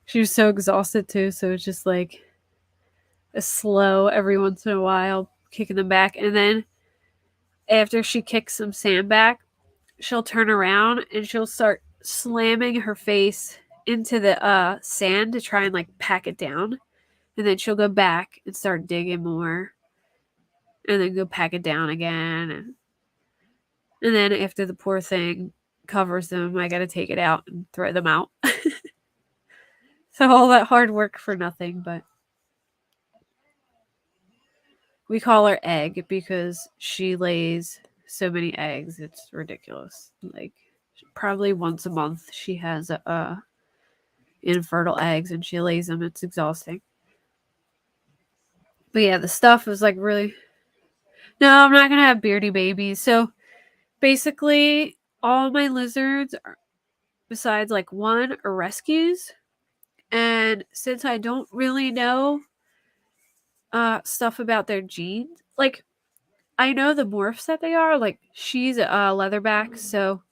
She was so exhausted too, so it's just like a slow every once in a while kicking them back, and then after she kicks some sand back, she'll turn around and she'll start slamming her face into the sand to try and like pack it down. And then she'll go back and start digging more. And then go pack it down again. And then after the poor thing covers them, I gotta take it out and throw them out. So all that hard work for nothing, but we call her Egg because she lays so many eggs. It's ridiculous. Like probably once a month she has infertile eggs and she lays them. It's exhausting. But yeah, the stuff was like really. No, I'm not gonna have beardy babies. So basically, all my lizards, besides like one, are rescues. And since I don't really know stuff about their genes, like I know the morphs that they are. Like she's a leatherback, so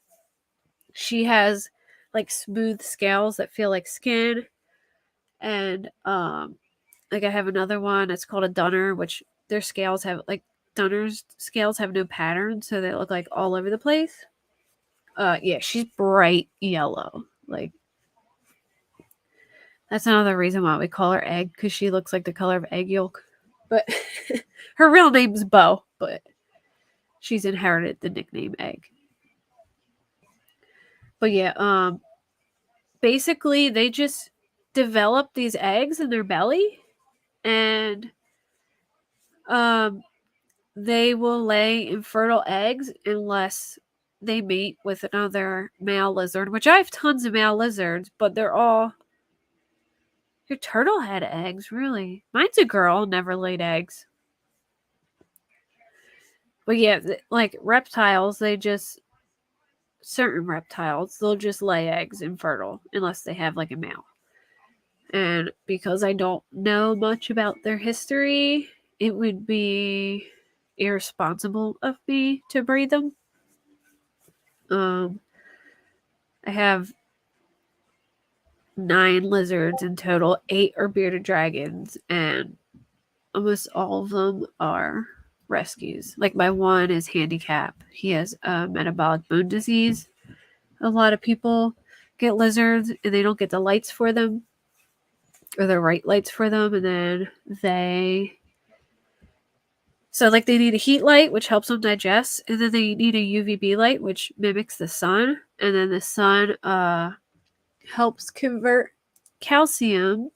she has like smooth scales that feel like skin, and like I have another one. It's called a dunner, which their scales have like Dunner's scales have no pattern, so they look like all over the place. Yeah, she's bright yellow. Like that's another reason why we call her Egg, because she looks like the color of egg yolk. But her real name's Bo, but she's inherited the nickname Egg. But yeah, basically they just develop these eggs in their belly, and they will lay infertile eggs unless they mate with another male lizard, which I have tons of male lizards, but they're turtle had eggs, really. Mine's a girl, never laid eggs. But yeah, like reptiles, certain reptiles, they'll just lay eggs infertile unless they have like a male. And because I don't know much about their history, it would be irresponsible of me to breed them. I have 9 lizards in total. 8 are bearded dragons, and almost all of them are rescues. Like my one is handicap. He has a metabolic bone disease. A lot of people get lizards and they don't get the lights for them, or the right lights for them, and then they need a heat light, which helps them digest, and then they need a UVB light, which mimics the sun, and then the sun helps convert calcium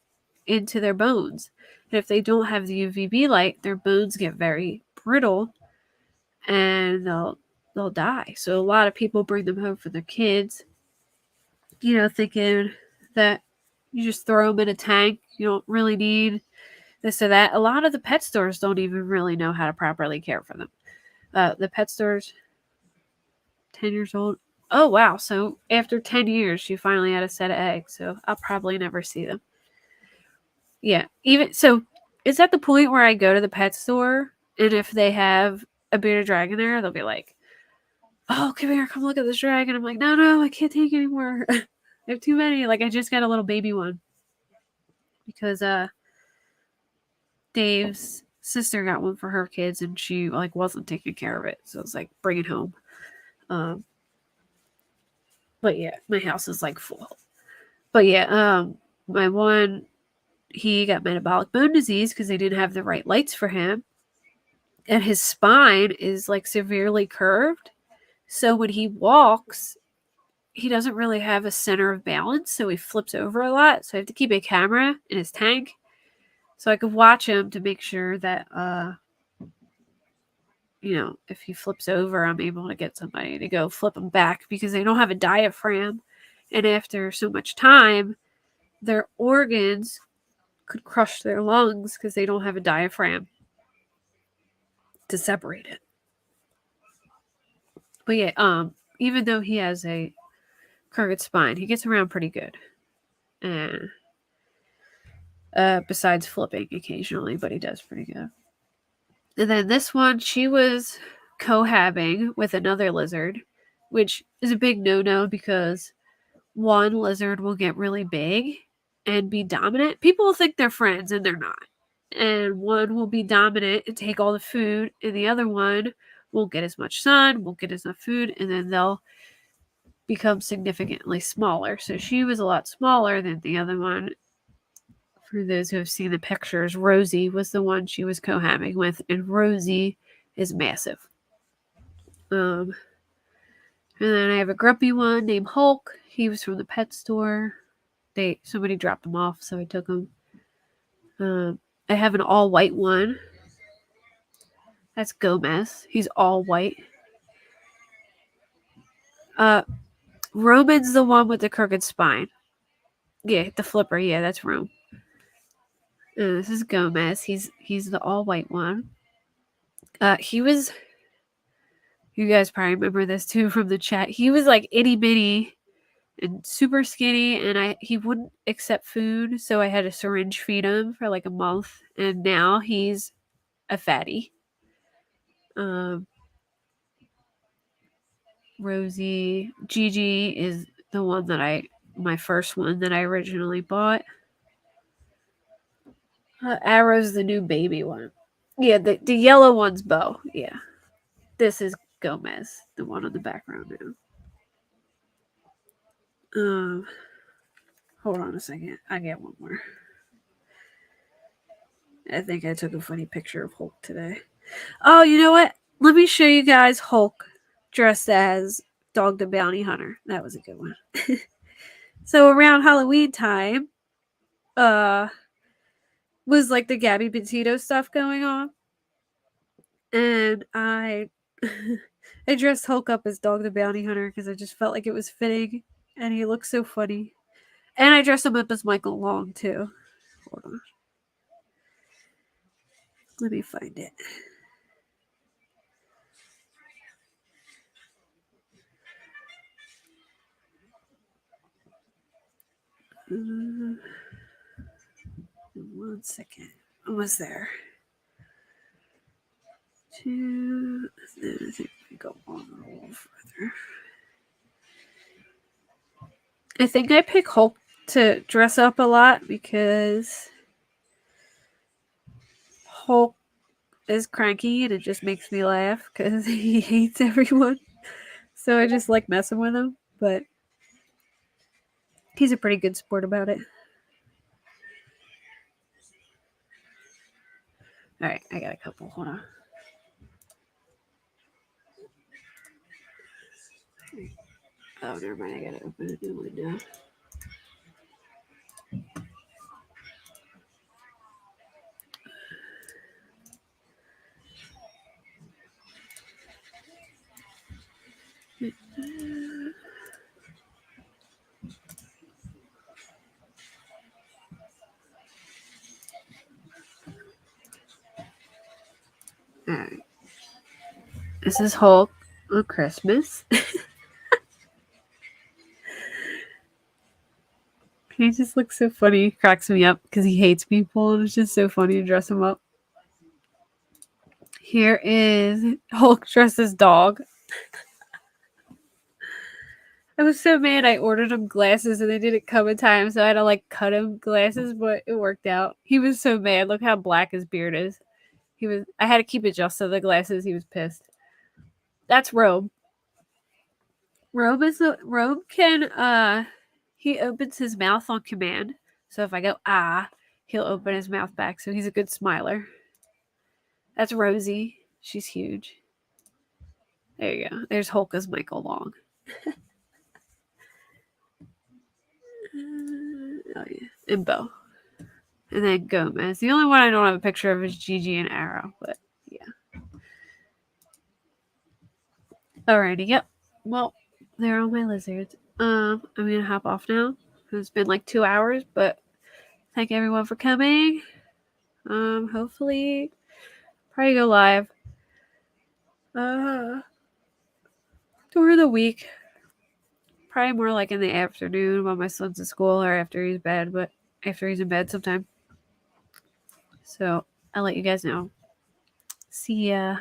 into their bones. And if they don't have the UVB light, their bones get very brittle and they'll die. So a lot of people bring them home for their kids, thinking that you just throw them in a tank. You don't really need this or that. A lot of the pet stores don't even really know how to properly care for them. The pet stores, 10 years old. Oh, wow. So after 10 years, she finally had a set of eggs. So I'll probably never see them. Yeah. Even so, it's at the point where I go to the pet store, and if they have a bearded dragon there, they'll be like, "Oh, come here, come look at this dragon." I'm like, "No, I can't take anymore. I have too many." Like I just got a little baby one because Dave's sister got one for her kids, and she like wasn't taking care of it, so I was like, "Bring it home." But yeah, my house is like full. But yeah, my one, he got metabolic bone disease because they didn't have the right lights for him, and his spine is like severely curved. So when he walks, he doesn't really have a center of balance, so he flips over a lot. So I have to keep a camera in his tank so I could watch him to make sure that if he flips over, I'm able to get somebody to go flip him back, because they don't have a diaphragm, and after so much time, their organs could crush their lungs because they don't have a diaphragm to separate it. But yeah, even though he has a crooked spine, he gets around pretty good. And besides flipping occasionally, but he does pretty good. And then this one, she was cohabbing with another lizard, which is a big no-no because one lizard will get really big and be dominant. People will think they're friends, and they're not. And one will be dominant and take all the food, and the other one won't get as much sun, won't get as much food, and then they'll become significantly smaller. So she was a lot smaller than the other one. For those who have seen the pictures, Rosie was the one she was cohabiting with, and Rosie is massive. And then I have a grumpy one named Hulk. He was from the pet store. Somebody dropped him off, so I took him. I have an all white one. That's Gomez. He's all white. Roman's the one with the crooked spine. Yeah, the flipper. Yeah, that's Rome. This is Gomez. He's the all white one. He was. You guys probably remember this too from the chat. He was like itty bitty and super skinny, and he wouldn't accept food, so I had to syringe feed him for like a month, and now he's a fatty. Rosie, Gigi is the one that my first one that I originally bought. Arrow's the new baby one. Yeah, the yellow one's Bo. Yeah, this is Gomez, the one in the background now. Hold on a second. I get one more. I think I took a funny picture of Hulk today. Oh, you know what? Let me show you guys Hulk dressed as Dog the Bounty Hunter. That was a good one. So around Halloween time, was like the Gabby Petito stuff going on. And I dressed Hulk up as Dog the Bounty Hunter because I just felt like it was fitting. And he looked so funny. And I dressed him up as Michael Long, too. Hold on. Let me find it. One second. Almost there. Then I think we go on a little further. I think I pick Hulk to dress up a lot because Hulk is cranky and it just makes me laugh because he hates everyone. So I just like messing with him, but he's a pretty good sport about it. Alright, I got a couple. Hold on. Oh, never mind. I gotta open a new window. Alright. This is Hulk on Christmas. He just looks so funny. He cracks me up because he hates people, and it's just so funny to dress him up. Here is Hulk dressed as dog. I was so mad I ordered him glasses and they didn't come in time, so I had to like cut him glasses, but it worked out. He was so mad. Look how black his beard is. I had to keep it just so the glasses. He was pissed. That's Rome. Rome can he opens his mouth on command. So if I go he'll open his mouth back. So he's a good smiler. That's Rosie. She's huge. There you go. There's Hulk as Michael Long. Oh yeah, and Bo, and then Gomez. The only one I don't have a picture of is Gigi and Arrow, but yeah. Alrighty, yep. Well, there are all my lizards. I'm gonna hop off now. It's been like 2 hours, but thank everyone for coming. Hopefully, probably go live. During the week. Probably more like in the afternoon while my son's in school or after he's in bed sometime. So I'll let you guys know. See ya.